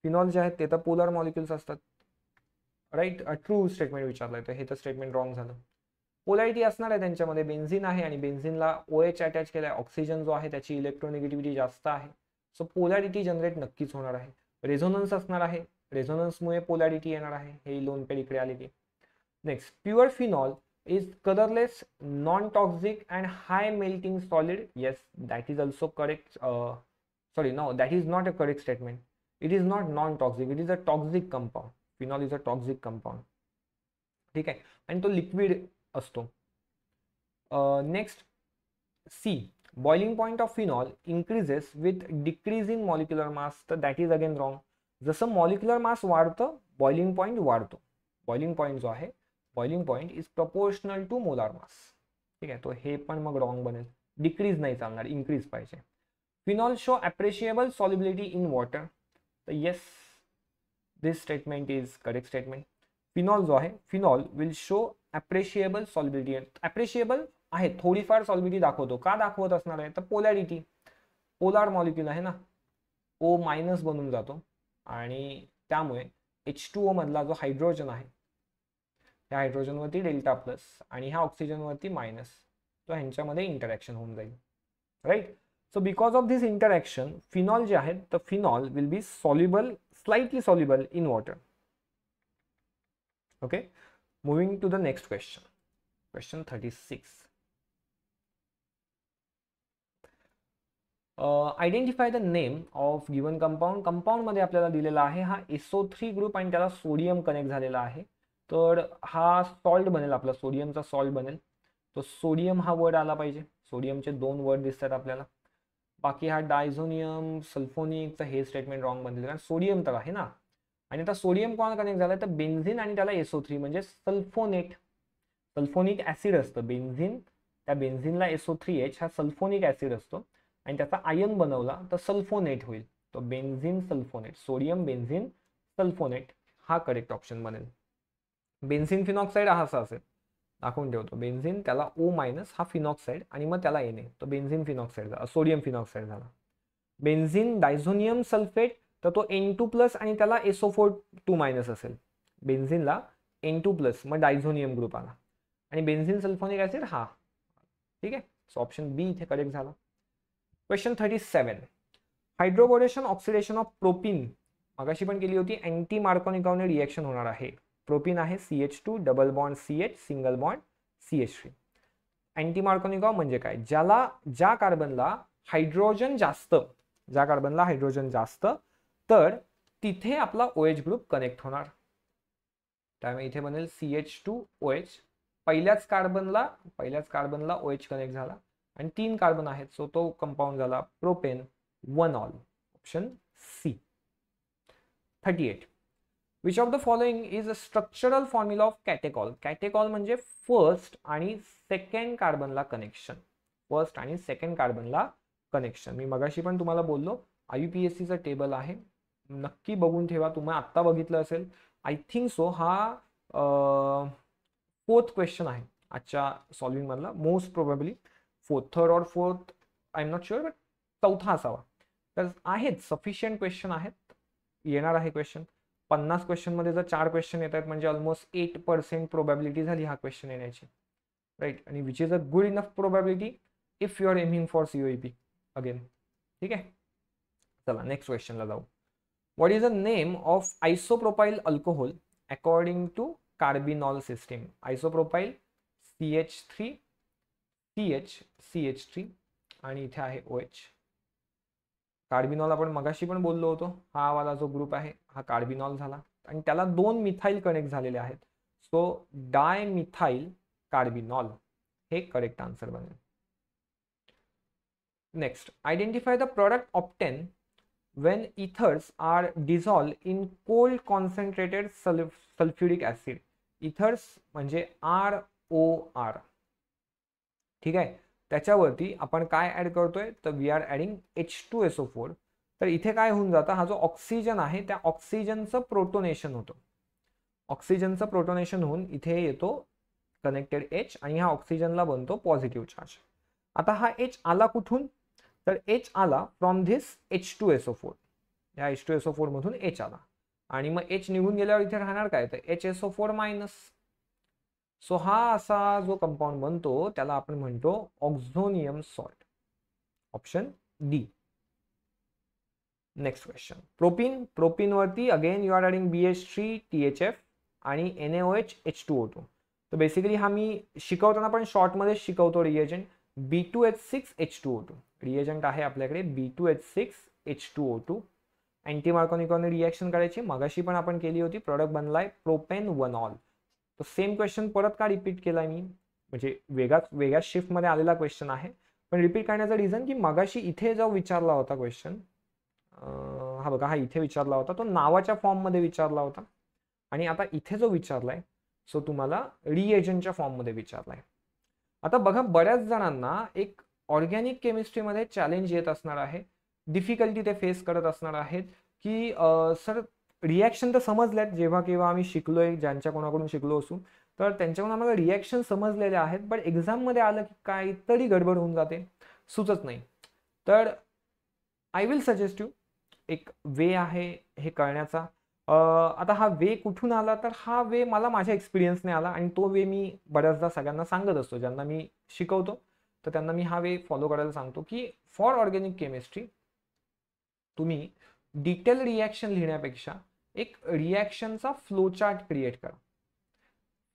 Phenols जे आहेत ते तर पोलार मॉलिक्युल्स असतात, राईट. ट्रू स्टेटमेंट विचारलंय, तर हे तर स्टेटमेंट रॉंग झालं. पोलॅरिटी असणार आहे त्यांच्यामध्ये, बेन्झिन आहे आणि बेन्झिनला OH अटॅच केलाय, ऑक्सिजन जो आहे त्याची इलेक्ट्रोनिगेटिव्हिटी जास्त आहे, सो पोलॅरिटी जनरेट नक्कीच होणार आहे. रेझोनन्स असणार आहे, रेझोनन्समुळे पोलॅरिटी येणार आहे, हे लोन पेड इकडे आलेली. Next, pure phenol is colourless, non toxic and high melting solid. Yes, that is also correct. Sorry, no, that is not a correct statement. It is not non toxic, it is a toxic compound. Phenol is a toxic compound. ठीक आहे, आणि तो liquid असतो. Next, C, boiling point of phenol increases with decrease in molecular mass. तर that is again wrong. जसं molecular mass वाढतं, boiling point वाढतो. Boiling point जो आहे, boiling point is proportional to molar mass. ठीक आहे, तो हे पण मग रॉंग बनेल. डिक्रीज नाही चालणार, इन्क्रीज पाहिजे. Phenol show appreciable solubility in water. तर yes, this statement is correct statement. Phenol जो आहे, phenol will show appreciable solubility. Appreciable आहे, थोडीफार सॉल्युबिलिटी दाखवतो. का दाखवत असणार आहे, तर पोलॅरिटी, पोलार मॉलिक्युल आहे ना, O- बनून जातो आणि त्यामुळे H2O मधला जो हायड्रोजन आहे, त्या हायड्रोजनवरती डेल्टा प्लस आणि ह्या ऑक्सिजनवरती मायनस, तो ह्यांच्यामध्ये इंटरॅक्शन होऊन जाईल, right. So because of this interaction, phenol जे आहे, तर phenol will be soluble, slightly soluble in water. Okay, moving to the next question, question 36. Identify the name of given compound. Compound मध्ये आपल्याला दिलेला आहे हा SO3 ग्रुप आणि त्याला सोडियम कनेक्ट झालेला आहे. तर हा सॉल्ट बनेल, आपला सोडियमचा सॉल्ट बनेल. तो सोडियम हा वर्ड आला पाहिजे. सोडियमचे 2 वर्ड दिसतात आपल्याला. बाकी हा डायझोनियम, सल्फोनिकचं हे स्टेटमेंट रॉंग बनेल, कारण सोडियम तर आहे ना. आणि आता सोडियम कोणाला कनेक्ट झालाय, तर बेन्झिन आणि त्याला SO3 म्हणजे सल्फोनेट, सल्फोनिक ऍसिड असतं बेन्झिन. त्या बेन्झिनला SO3H हा सल्फोनिक ऍसिड असतो आणि त्याचा आयन बनवला तर सल्फोनेट होईल. तो benzene sulphonate, sodium benzene sulphonate हा करेक्ट ऑप्शन बनेल. बेन्झिन फिनॉक्साइड हा असा असेल, दाखवून ठेवतो. बेन्झिन त्याला O- हा फिनॉक्साइड आणि मग त्याला Na, तो बेन्झिन फिनॉक्साइड झाला, सोडियम फिनॉक्साइड झाला. बेन्झिन डायझोनियम सल्फेट, तर तो N2+ आणि त्याला SO4 2- असेल. बेन्झिनला N2+, मग डायझोनियम ग्रुप आला आणि बेन्झिन सल्फोनिक ऍसिड हा. ठीक आहे, सो ऑप्शन बी इथे करेक्ट झाला. Question 37, hydroboration oxidation of propene. मगाशी पण केली होती, अँटी मार्कोनिकॉने रिएक्शन होणार आहे. प्रोपीन आहे CH2 double bond CH single bond CH3. Anti Markovnikov म्हणजे काय, ज्या कार्बनला हायड्रोजन जास्त, तर तिथे आपला OH ग्रुप कनेक्ट होणार. त्यामुळे इथे बनेल CH2OH. पहिल्याच कार्बनला OH कनेक्ट झाला आणि 3 कार्बन आहेत, सो तो कंपाऊंड झाला propane 1 ol. Option C. 38. Which of the following is a structural formula of catechol. Catechol म्हणजे फर्स्ट आणि सेकंड कार्बनला कनेक्शन. मी मगाशी पण तुम्हाला बोललो IUPACचं टेबल आहे, नक्की बघून ठेवा. तुम्ही आत्ता बघितलं असेल, आय थिंक सो हा 4th क्वेश्चन आहे आजच्या सॉल्विंग मधला, मोस्ट प्रोबेबली थर्ड और fourth, I am not sure, but चौथा असावा. तर आहेत, सफिशियंट क्वेश्चन आहेत, येणार आहे क्वेश्चन. 50 क्वेश्चन मध्ये जर 4 क्वेश्चन येत आहेत म्हणजे ऑलमोस्ट 8% प्रोबॅबिलिटी झाली हा क्वेश्चन येण्याची, राईट. आणि which is a good enough probability if you are aiming for COEP again. ठीक आहे, चला नेक्स्ट क्वेश्चनला जाऊ. What is the name of isopropyl alcohol according to carbinol system. Isopropyl CH3 CH3 आणि इथे आहे OH. कार्बिनॉल आपण मगाशी पण बोललो होतो, हा वाला जो ग्रुप आहे हा कार्बिनॉल झाला आणि त्याला 2 मिथाइल कनेक्ट झालेले आहेत, सो डायमिथाइल कार्बिनॉल हे करेक्ट आन्सर बनेल. Next, identify the product obtain when ethers are dissolved in cold concentrated sulfuric acid. ethers म्हणजे ROR. ठीक आहे, त्याच्यावरती आपण काय ऍड करतोय, तर वी आर ऍडिंग H2SO4. तर इथे काय होऊन जातं, हा जो ऑक्सिजन आहे त्या ऑक्सिजनचं प्रोटोनेशन होतं. ऑक्सिजनचं प्रोटोनेशन होऊन इथे येतो कनेक्टेड H आणि हा ऑक्सिजनला बनतो पॉझिटिव्ह चार्ज. आता हा H आला कुठून, तर H आला फ्रॉम धिस H2SO4. या H2SO4 मधून H आला आणि मग H निघून गेल्यावर इथे राहणार काय, तर HSO4 मायनस. सो हा असा जो कंपाऊंड बनतो त्याला आपण म्हणतो oxonium salt. Option D. Next question, propene वरती again you are adding BH3 THF आणि NaOH H2O2. तर बेसिकली हा मी शिकवताना पण शॉर्टमध्ये शिकवतो रिएजंट B2H6H2O2. रिएजंट आहे आपल्याकडे B2H6H2O2. अँटी मार्कोनिकॉने रिएक्शन करायची, मगाशी पण आपण केली होती, प्रोडक्ट बनलाय प्रोपेन 1 ऑल. तो सेम क्वेश्चन परत का रिपीट केलाय मी, म्हणजे वेगळ्या शिफ्टमध्ये आलेला क्वेश्चन आहे, पण रिपीट करण्याचं रिझन की मगाशी इथे जो विचारला होता क्वेश्चन, हा बघा, हा इथे विचारला होता, तो नावाच्या फॉर्ममध्ये विचारला होता आणि आता इथे जो विचारलाय सो तुम्हाला रिएजंटच्या फॉर्ममध्ये विचारलाय. आता बघा, बऱ्याच जणांना एक ऑर्गॅनिक केमिस्ट्रीमध्ये चॅलेंज येत असणार आहे, डिफिकल्टी ते फेस करत असणार आहेत की सर रिॲक्शन तर समजल्यात, जेव्हा केव्हा आम्ही शिकलोय, ज्यांच्या कोणाकडून शिकलो असू तर त्यांच्याकडून आम्हाला रिॲक्शन समजलेले आहेत, पण एक्झाममध्ये आलं की काहीतरी गडबड होऊन जाते, सुचत नाही. तर आय विल सजेस्ट यू एक वे आहे हे कळण्याचा. आता हा वे कुठून आला, तर हा वे मला माझ्या एक्सपिरियन्सने आला आणि तो वे मी बऱ्याचदा सगळ्यांना सांगत असतो, ज्यांना मी शिकवतो तर त्यांना मी हा वे फॉलो करायला सांगतो की फॉर ऑर्गॅनिक केमिस्ट्री तुम्ही डिटेल रिॲक्शन लिहिण्यापेक्षा एक रिॲक्शनचा फ्लोचार्ट क्रिएट करा.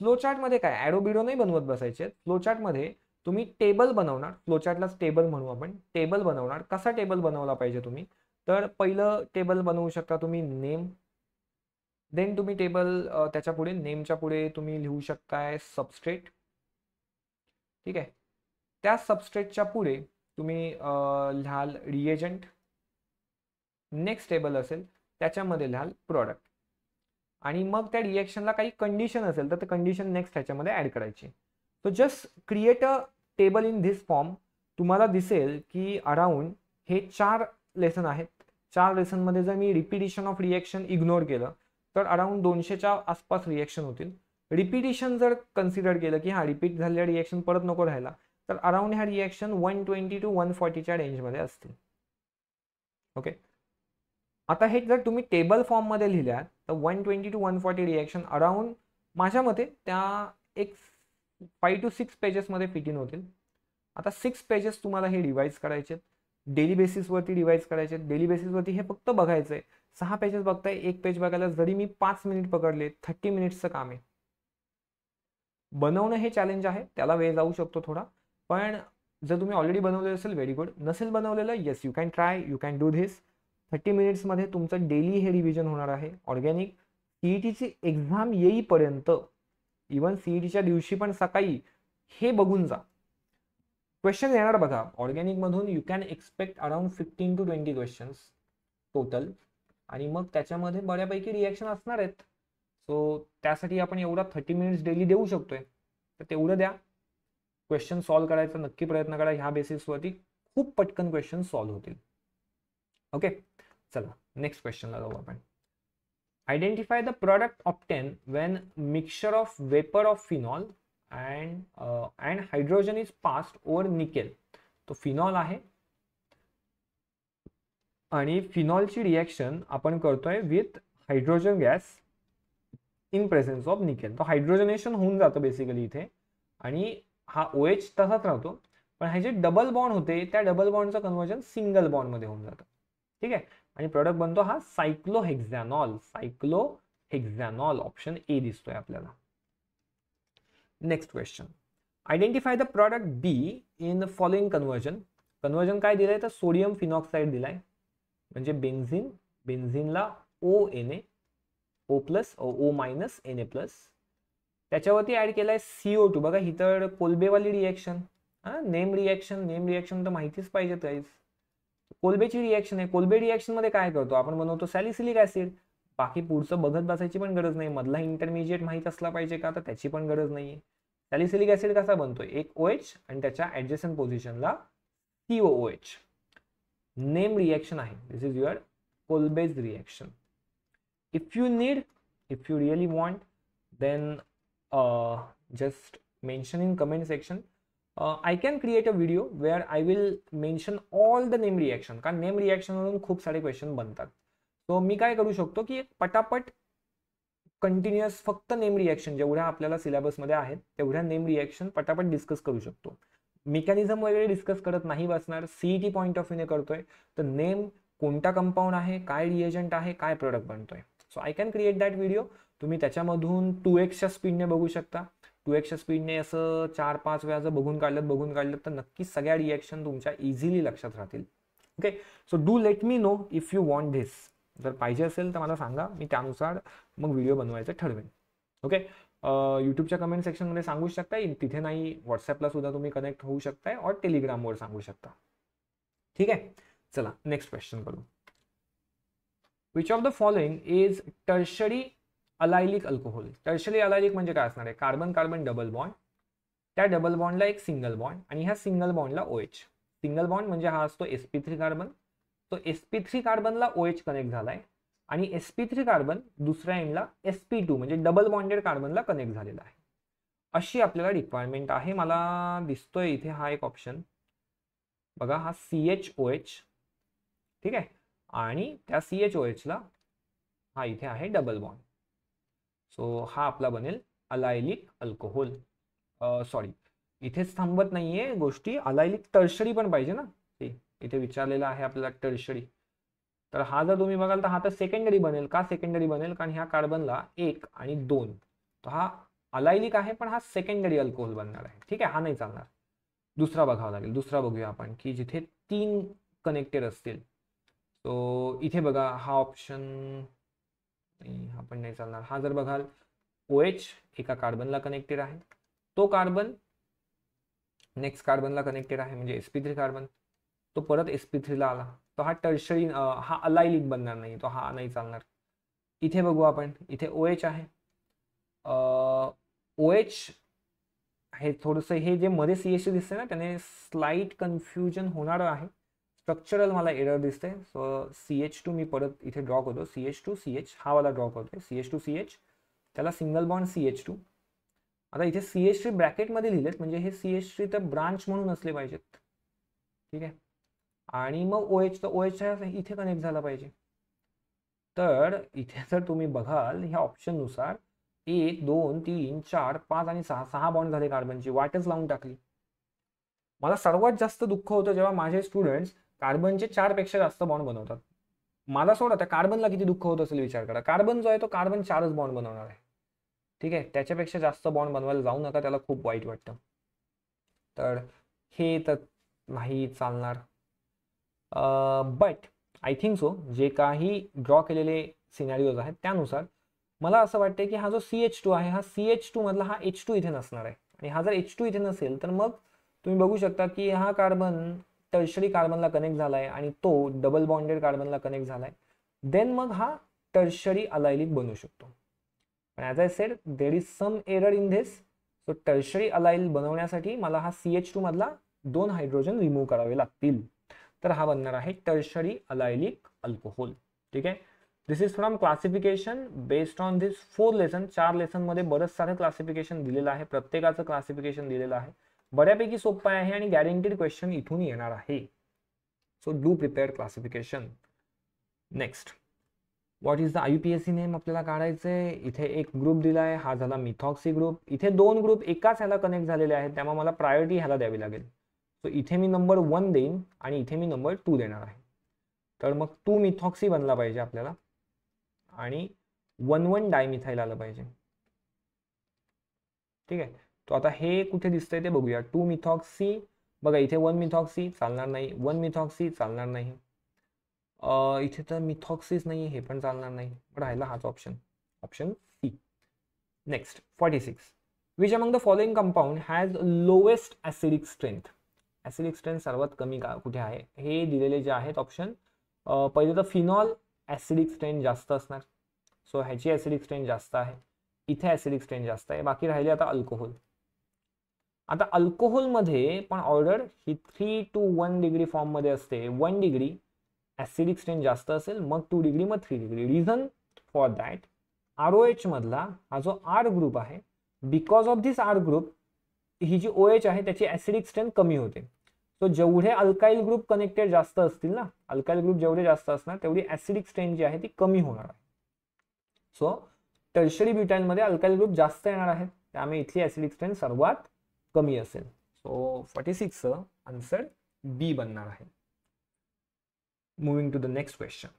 फ्लोचार्टमध्ये काय, ॲरो बिडो नाही बनवत बसायचे. फ्लोचार्टमध्ये तुम्ही टेबल बनवणार, फ्लोचार्टलाच टेबल म्हणू आपण, टेबल बनवणार. कसा टेबल बनवला पाहिजे तुम्ही, तर पहिलं टेबल बनवू शकता तुम्ही नेम, देन तुम्ही टेबल त्याच्या पुढे, नेमच्या पुढे तुम्ही लिहू शकताय सबस्ट्रेट. ठीक आहे, त्या सबस्ट्रेटच्या पुढे तुम्ही लिहाल रिएजंट. नेक्स्ट टेबल असेल त्याच्यामध्ये लिहाल प्रॉडक्ट आणि मग त्या रिएक्शनला काही कंडिशन असेल तर ते कंडिशन नेक्स्ट ह्याच्यामध्ये ऍड करायची. So just create a table in this form. तुम्हाला दिसेल की अराउंड हे 4 लेसन आहेत. 4 लेसनमध्ये जर मी रिपिटिशन ऑफ रिएक्शन इग्नोर केलं तर अराउंड 200च्या आसपास रिएक्शन होतील. रिपिटिशन जर कन्सिडर केलं की हा रिपीट झालेल्या रिएक्शन परत नको राहायला, तर अराउंड ह्या रिएक्शन 120 to 140च्या रेंजमध्ये असतील. ओके, आता हे जर तुम्ही टेबल फॉर्ममध्ये लिहिल्या तर 120 to 140 रिएक्शन अराउंड माझ्या मते त्या एक 5 to 6 पेजेसमध्ये फिट इन होतील. आता 6 पेजेस तुम्हाला हे रिवाइज करायचे, डेली बेसिसवरती रिवाइज करायचे. डेली बेसिसवरती हे फक्त बघायचंय. 6 पेजेस बघताय, 1 पेज बघायला जरी मी 5 मिनिट पकडले, 30 मिनिट्सचं काम आहे. बनवणं हे चॅलेंज आहे, त्याला वेळ जाऊ शकतो थोडा, पण जर तुम्ही ऑलरेडी बनवलेलं असेल व्हेरी गुड. नसेल बनवलेलं, yes you can try, you can do this. 30 मिनिट्समध्ये तुमचं डेली हे रिव्हिजन होणार आहे. ऑर्गॅनिक सीईटीची एक्झाम येईपर्यंत, इवन सीईटीच्या दिवशी पण सकाळी हे बघून जा. क्वेश्चन येणार बघा ऑर्गॅनिक मधून, you can expect around 15 to 20 questions total, आणि मग त्याच्यामध्ये बऱ्यापैकी रिॲक्शन असणार आहेत. सो त्यासाठी आपण एवढा 30 मिनिट्स डेली देऊ शकतोय, तर तेवढं द्या. क्वेश्चन सॉल्व्ह करायचा नक्की प्रयत्न करा. ह्या बेसिसवरती खूप पटकन क्वेश्चन सॉल्व्ह होतील. ओके, चला नेक्स्ट क्वेश्चनला जाऊ आपण. Identify the product obtain when mixture of vapour of phenol and hydrogen is passed over nickel. तो फिनॉल आहे आणि फिनॉलची रिॲक्शन आपण करतोय with hydrogen gas in presence of nickel. तो हायड्रोजनेशन होऊन जातं बेसिकली इथे, आणि हा OH तसाच राहतो, पण हे जे डबल बॉन्ड होते त्या डबल बॉन्डचं कन्व्हर्जन सिंगल बॉन्ड मध्ये होऊन जातं. ठीक आहे, आणि प्रोडक्ट बनतो हा सायक्लोहेक्झॅनॉल. सायक्लोहेक्झॅनॉल ऑप्शन ए दिसतोय आपल्याला. Next question. Identify the product be in following conversion. Conversion काय दिलंय तर सोडियम फिनॉक्साइड दिलाय, म्हणजे बेन्झिन, बेन्झिनला ONA, O- Na+, त्याच्यावरती ऍड केलाय CO2. बघा ही तर कोल्बेवाली रिएक्शन, नेम रिएक्शन तर माहितीच पाहिजे गाईज. कोल्बेची रिएक्शन आहे. कोल्बे रिएक्शन मध्ये काय करतो आपण, बनवतो सॅलिसिलिक ऍसिड. बाकी पुढचं बघत बसायची पण गरज नाही. मधला इंटरमिजिएट माहित असला पाहिजे का, तर त्याची पण गरज नाहीये. सॅलिसिलिक ऍसिड कसा बनतोय, एक OH आणि त्याच्या ऍडजस्टंट पोझिशनला COOH. नेम रिएक्शन आहे. This is your Kolbe's reaction. If you really want, then just mention in comment section. I can create a video where I will mention all the name reaction. कारण name reaction वरून खूप सारे question बनतात. So मी काय करू शकतो की पटापट कंटिन्युअस फक्त नेम रिएक्शन जेवढ्या आपल्याला सिलेबसमध्ये आहेत तेवढ्या नेम रिएक्शन पटापट डिस्कस करू शकतो. मेकॅनिझम वगैरे डिस्कस करत नाही बसणार. सीईटी पॉईंट ऑफ व्ह्यूने करतोय, तर नेम कोणता कंपाऊंड आहे, काय रिएजंट आहे, काय प्रोडक्ट बनतोय. So I can create that video. तुम्ही त्याच्यामधून 2x स्पीडने बघू शकता. 2x स्पीडने असं 4-5 वेळा जर बघून काढलं तर नक्कीच सगळ्या रिएक्शन तुमच्या इझिली लक्षात राहतील. Okay, so do let me know if you want this. जर पाहिजे असेल तर मला सांगा, मी त्यानुसार मग व्हिडिओ बनवायचं ठरवेन. ओके, यूट्यूबच्या कमेंट सेक्शनमध्ये सांगू शकताय, तिथे नाही व्हॉट्सअपला सुद्धा तुम्ही कनेक्ट होऊ शकताय, और टेलिग्रामवर सांगू शकता. ठीक आहे, चला नेक्स्ट क्वेश्चन करू. Which of the following is tertiary allylic alcohol. Tertiary allylic म्हणजे काय असणार आहे, कार्बन कार्बन डबल बॉन्ड, त्या डबल बॉन्डला एक सिंगल बॉन्ड आणि ह्या सिंगल बॉन्डला OH. सिंगल बॉन्ड म्हणजे हा असतो sp3 कार्बन. तो sp3 कार्बनला OH कनेक्ट झालाय आणि sp3 कार्बन दुसऱ्या एंडला sp2 म्हणजे डबल बॉन्डेड कार्बनला कनेक्ट झालेला आहे. अशी आपल्याला रिक्वायरमेंट आहे. मला दिसतोय इथे हा एक ऑप्शन बघा, हा CHOH. ठीक आहे, आणि त्या CHOH ला हा इथे आहे डबल बॉन्ड. सो हा आपला बनेल अलायलिक अल्कोहोल. सॉरी, इथेच थांबत नाहीये गोष्टी, अलायलिक टर्शरी पण पाहिजे ना. इथे विचारलेलं आहे आपल्याला टर्शरी. तर हा जर तुम्ही बघाल तर हा तर सेकंडरी बनेल. का सेकंडरी बनेल, कारण ह्या कार्बनला 1 आणि 2, तर हा अलायलिक आहे पण हा सेकंडरी अल्कोहोल बनणार आहे. ठीक आहे, हा नाही चालणार. दुसरा बघावा लागेल. दुसरा बघूया आपण की जिथे 3 कनेक्टेड असतील. सो इथे बघा हा ऑप्शन नाही, हा पण नाही चालणार. हा जर बघाल OH एका कार्बनला कनेक्टेड आहे, तो कार्बन नेक्स्ट कार्बनला कनेक्टेड आहे म्हणजे sp3 कार्बन, तो परत sp3 ला आला, तो हा टर्शरी, हा अलायलिक बनणार नाही, तो हा नाही चालणार. इथे बघू आपण, इथे OH आहे. OH हे थोडंसं, हे जे मध्ये CH दिसते ना, त्याने स्लाइट कन्फ्युजन होणार आहे. स्ट्रक्चरल मला एरर दिसते. सो CH2 मी परत इथे ड्रॉ करतो. CH2 CH हा वाला ड्रॉ करतोय. CH2 CH, त्याला सिंगल बॉन्ड CH2. आता इथे CH3 ब्रॅकेटमध्ये लिहिलेत, म्हणजे हे CH3 तर ब्रांच म्हणून असले पाहिजेत. ठीक आहे, आणि मग OH, तर OH इथे कनेक्ट झाला पाहिजे. तर इथे जर तुम्ही बघाल ह्या ऑप्शन नुसार 1 2 3 4 5 आणि 6 बॉन्ड झाले कार्बनची, वाटच लावून टाकली. मला सर्वात जास्त दुःख होतं जेव्हा माझे स्टुडंट्स कार्बनचे 4 पेक्षा जास्त बॉन्ड बनवतात. मला सोडा, त्या कार्बनला किती दुःख होत असेल विचार करा. कार्बन जो आहे तो कार्बन 4च बॉन्ड बनवणार आहे. ठीक आहे, त्याच्यापेक्षा जास्त बॉन्ड बनवायला जाऊ नका, त्याला खूप वाईट वाटतं. तर हे तर नाही चालणार. बट आय थिंक सो, जे काही ड्रॉ केलेले सिनॅरिओज आहेत त्यानुसार मला असं वाटतं की हा जो CH2 आहे, हा CH2 मधला हा H2 इथे नसणार आहे. आणि हा जर H2 इथे नसेल तर मग तुम्ही बघू शकता की हा कार्बन टर्शरी कार्बनला कनेक्ट झालाय आणि तो डबल बॉन्डेड कार्बनला कनेक्ट झालाय. देन मग हा टर्शरी अलायलिक बनू शकतो. पण as I said there is some error in this. So tertiary allyl बनवण्यासाठी मला हा CH2 मधला 2 हायड्रोजन रिमूव्ह करावे लागतील. तर हा बनणार आहे टर्शरी अलायलिक अल्कोहोल. ठीक आहे. This is from classification based on this 4 lesson. 4 lesson मध्ये बरंच सारं क्लासिफिकेशन दिलेलं आहे, प्रत्येकाचं क्लासिफिकेशन दिलेलं आहे. बऱ्यापैकी सोपं आहे आणि गॅरंटीड क्वेश्चन इथून येणार आहे. So do prepare classification. Next, what is the IUPAC name आपल्याला काढायचंय. इथे एक ग्रुप दिलाय, हा झाला मिथॉक्सी ग्रुप. इथे 2 ग्रुप एकाच ह्याला कनेक्ट झालेले आहेत, त्यामुळे मला प्रायोरिटी ह्याला द्यावी लागेल. सो इथे मी नंबर 1 देईन आणि इथे मी नंबर 2 देणार आहे. तर मग 2 मिथॉक्सी बनला पाहिजे आपल्याला आणि 1,1 डायमिथाइल आलं पाहिजे. ठीक आहे. तो आता हे कुठे दिसतंय ते बघूया. 2 मिथॉक्सी, बघा इथे 1 मिथॉक्सी चालणार नाही, 1 मिथॉक्सी चालणार नाही, इथे तर मिथॉक्सिस नाही, हे पण चालणार नाही. राहिला हाच option, option C. Next 46. Which among the following compound has lowest acidic strength. Acidic strength सर्वात कमी कुठे आहे हे दिलेले जे आहेत ऑप्शन. पहिले तर फिनॉल ऍसिडिक स्ट्रेंथ जास्त असणार. सो ह्याची ऍसिडिक स्ट्रेंथ जास्त आहे, इथे ऍसिडिक स्ट्रेंथ जास्त आहे. बाकी राहिले आता अल्कोहोल. आता अल्कोहोलमध्ये पण ऑर्डर ही 3 to 1 डिग्री फॉर्ममध्ये असते. 1 डिग्री ऍसिडिक स्ट्रेंथ जास्त असेल, मग 2 डिग्री, मग 3 degree. Reason for that, ROH मधला हा जो R ग्रुप आहे, because of this R group ही जी OH आहे त्याची ऍसिडिक स्ट्रेंथ कमी होते. सो जेवढे अल्काइल ग्रुप कनेक्टेड जास्त असतील ना, अल्काइल ग्रुप जेवढे जास्त असणार तेवढी ऍसिडिक स्ट्रेंथ जी आहे ती कमी होणार आहे. सो टर्शरी ब्युटाइल मध्ये अल्काइल ग्रुप जास्त येणार आहेत, त्यामुळे इथली ऍसिडिक स्ट्रेंथ सर्वात कमी असेल. सो 46 चं आन्सर बी बनणार आहे. Moving to the next question.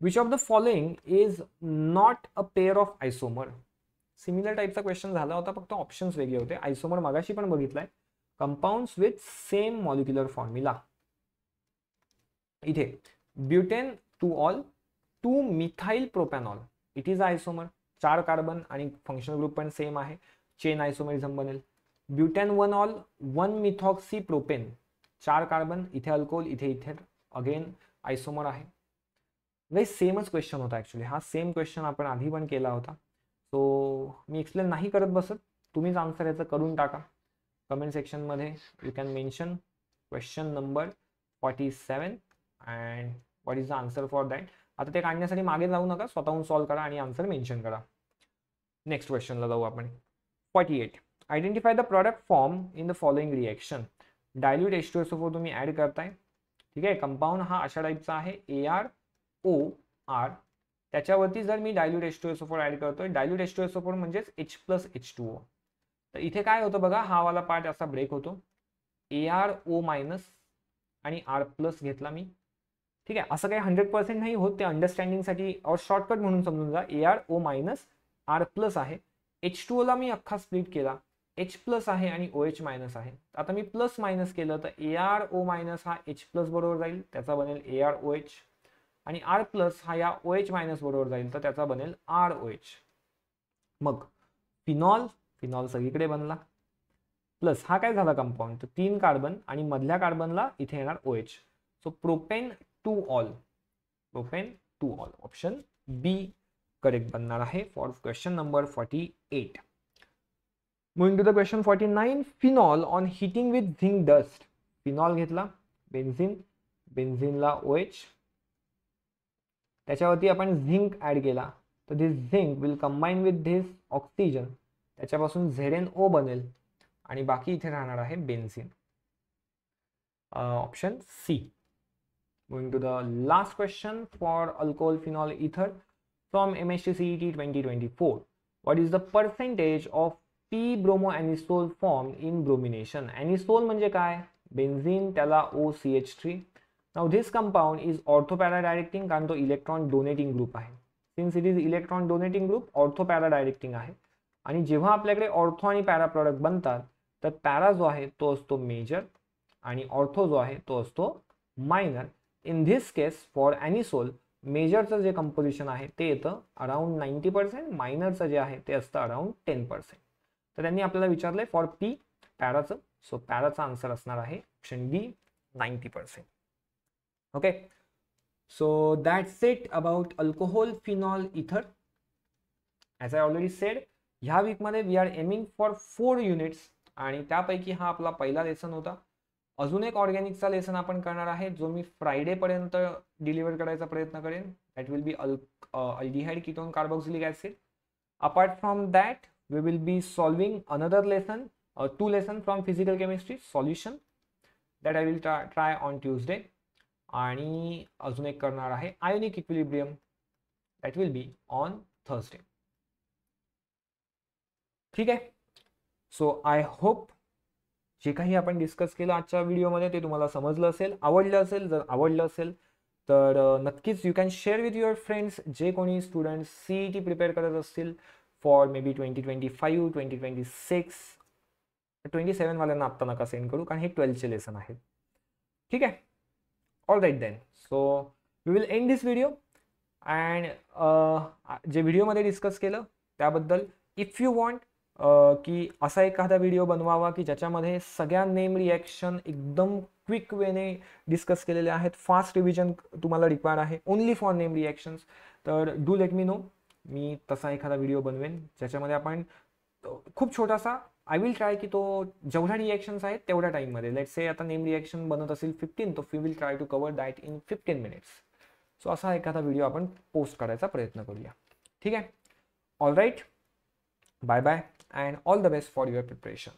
Which of the following is not a pair of isomer? Similar टाईपचा क्वेश्चन झाला होता, फक्त ऑप्शन्स वेगळे होते. आयसोमर मागाशी पण बघितलाय. Compounds with same molecular formula. इथे butane 2 ol 2 methyl propanol, it is isomer. 4 carbon आणि फंक्शनल ग्रुप पण सेम आहे, चेन आयसोमरिझम बनेल. Butane 1 ol 1 methoxy propane, 4 carbon, इथे अल्कोहोल, इथे इथेर, अगेन आयसोमर आहे. नाही, सेमच क्वेश्चन होता ऍक्च्युली. हा सेम क्वेश्चन आपण आधी पण केला होता. सो मी एक्सप्लेन नाही करत बसत, तुम्हीच आन्सर याचं करून टाका कमेंट सेक्शनमध्ये. You can mention question number 47 and what is the answer for that. आता ते काढण्यासाठी मागे जाऊ नका, स्वतःहून सॉल्व्ह करा आणि आन्सर मेन्शन करा. नेक्स्ट क्वेश्चनला जाऊ आपण. 48. Identify the product form in the following reaction. Dilute H2SO4 तुम्ही ऍड करताय. ठीक आहे. कंपाऊंड हा अशा टाईपचा आहे, ArOR. त्याच्यावरती जर मी डायल्यूट H2SO4 ऍड करतोय, डायल्यूट H2SO4 म्हणजेच H+H2O. तर इथे काय होतं बघा, हा वाला पार्ट असा ब्रेक होतो, ArO- आणि R+ घेतला मी. ठीक आहे. असं काही 100% नाही होत, ते अंडरस्टँडिंगसाठी और शॉर्टकट म्हणून समजून जा. ArO- R+ आहे. H2O ला मी अख्खा स्प्लिट केला, H+ आहे आणि OH- आहे. आता मी प्लस मायनस केलं तर ArO- हा H+ बरोबर जाईल, त्याचा बनेल ArOH. आणि R+ हा या OH- बरोबर जाईल तर त्याचा बनेल ROH. मग फिनॉल, फिनॉल सगळीकडे बनला. प्लस हा काय झाला कंपाऊंड, तर 3 कार्बन आणि मधल्या कार्बनला इथे येणार OH. So propane 2 ol, propane 2 ol. Option B correct बनणार आहे for question number 48. Moving to the question 49. Phenol on heating with zinc dust. Phenol घेतला, बेन्झिन, बेन्झिनला OH, त्याच्यावरती आपण झिंक ऍड केला, तर this zinc will combine with this oxygen, त्याच्यापासून ZnO बनेल आणि बाकी इथे राहणार आहे benzene. Option C. Moving to the last question for alcohol phenol ether from MHT CET 2024. What is the percentage of p-bromoanisole formed in bromination? Anisole म्हणजे काय, benzene, त्याला OCH3. Now this compound is orthopara directing कारण तो electron donating group आहे. Since it is electron donating group, orthopara directing आहे. आणि जेव्हा आपल्याकडे ऑर्थो आणि पॅरा प्रॉडक्ट बनतात तर पॅरा जो आहे तो असतो मेजर आणि ऑर्थो जो आहे तो असतो minor. In this case for anisole मेजरचं जे कंपोजिशन आहे ते येतं अराउंड 90%, मायनरचं जे आहे ते असतं अराउंड 10%. तर त्यांनी आपल्याला विचारलंय फॉर पी पॅराचं, सो पॅराचा आन्सर असणार आहे option D 90%. Okay, so that's it about alcohol, phenol, ether. As I already said, ह्या वीकमध्ये we are aiming for 4 units आणि त्यापैकी हा आपला पहिला लेसन होता. अजून एक ऑर्गॅनिकचा लेसन आपण करणार आहे जो मी फ्रायडेपर्यंत डिलिव्हर करायचा प्रयत्न करेन. That will be aldehyde ketone carboxylic acid. Apart from that we will be solving another lesson, 2 lesson from physical chemistry solution, that I will try on Tuesday. आणि अजून एक करणार आहे ionic equilibrium, that will be on Thursday. ठीक आहे, so I hope जे काही आपण डिस्कस केलं आजच्या व्हिडिओमध्ये ते तुम्हाला समजलं असेल, आवडलं असेल. जर आवडलं असेल तर नक्कीच you can share with your friends जे कोणी स्टुडंट्स CET प्रिपेअर करत असतील फॉर मे बी 2025, 2026. 27 वाल्यांना आत्ता नका सेंड करू कारण हे 12चे लेसन आहेत. ठीक आहे, all right then. So we will end this video. And जे व्हिडिओमध्ये डिस्कस केलं त्याबद्दल इफ यू वॉन्ट की असा एखादा व्हिडिओ बनवावा की ज्याच्यामध्ये सगळ्या नेम रिॲक्शन एकदम क्विक वेने डिस्कस केलेले आहेत, फास्ट रिव्हिजन तुम्हाला रिक्वायर्ड आहे ओनली फॉर नेम रिॲक्शन्स, तर डू लेट मी नो. मी तसा एखादा व्हिडिओ बनवेन ज्याच्यामध्ये आपण खूप छोटासा, आय विल ट्राय की तो जेवढ्या रिॲक्शन्स आहेत तेवढ्या टाईममध्ये, लेट्स से आता नेम रिॲक्शन बनत असेल 15, तो we will try to cover that in 15 minutes. So असा एखादा व्हिडिओ आपण पोस्ट करायचा प्रयत्न करूया. ठीक आहे, all right, bye bye and all the best for your preparation.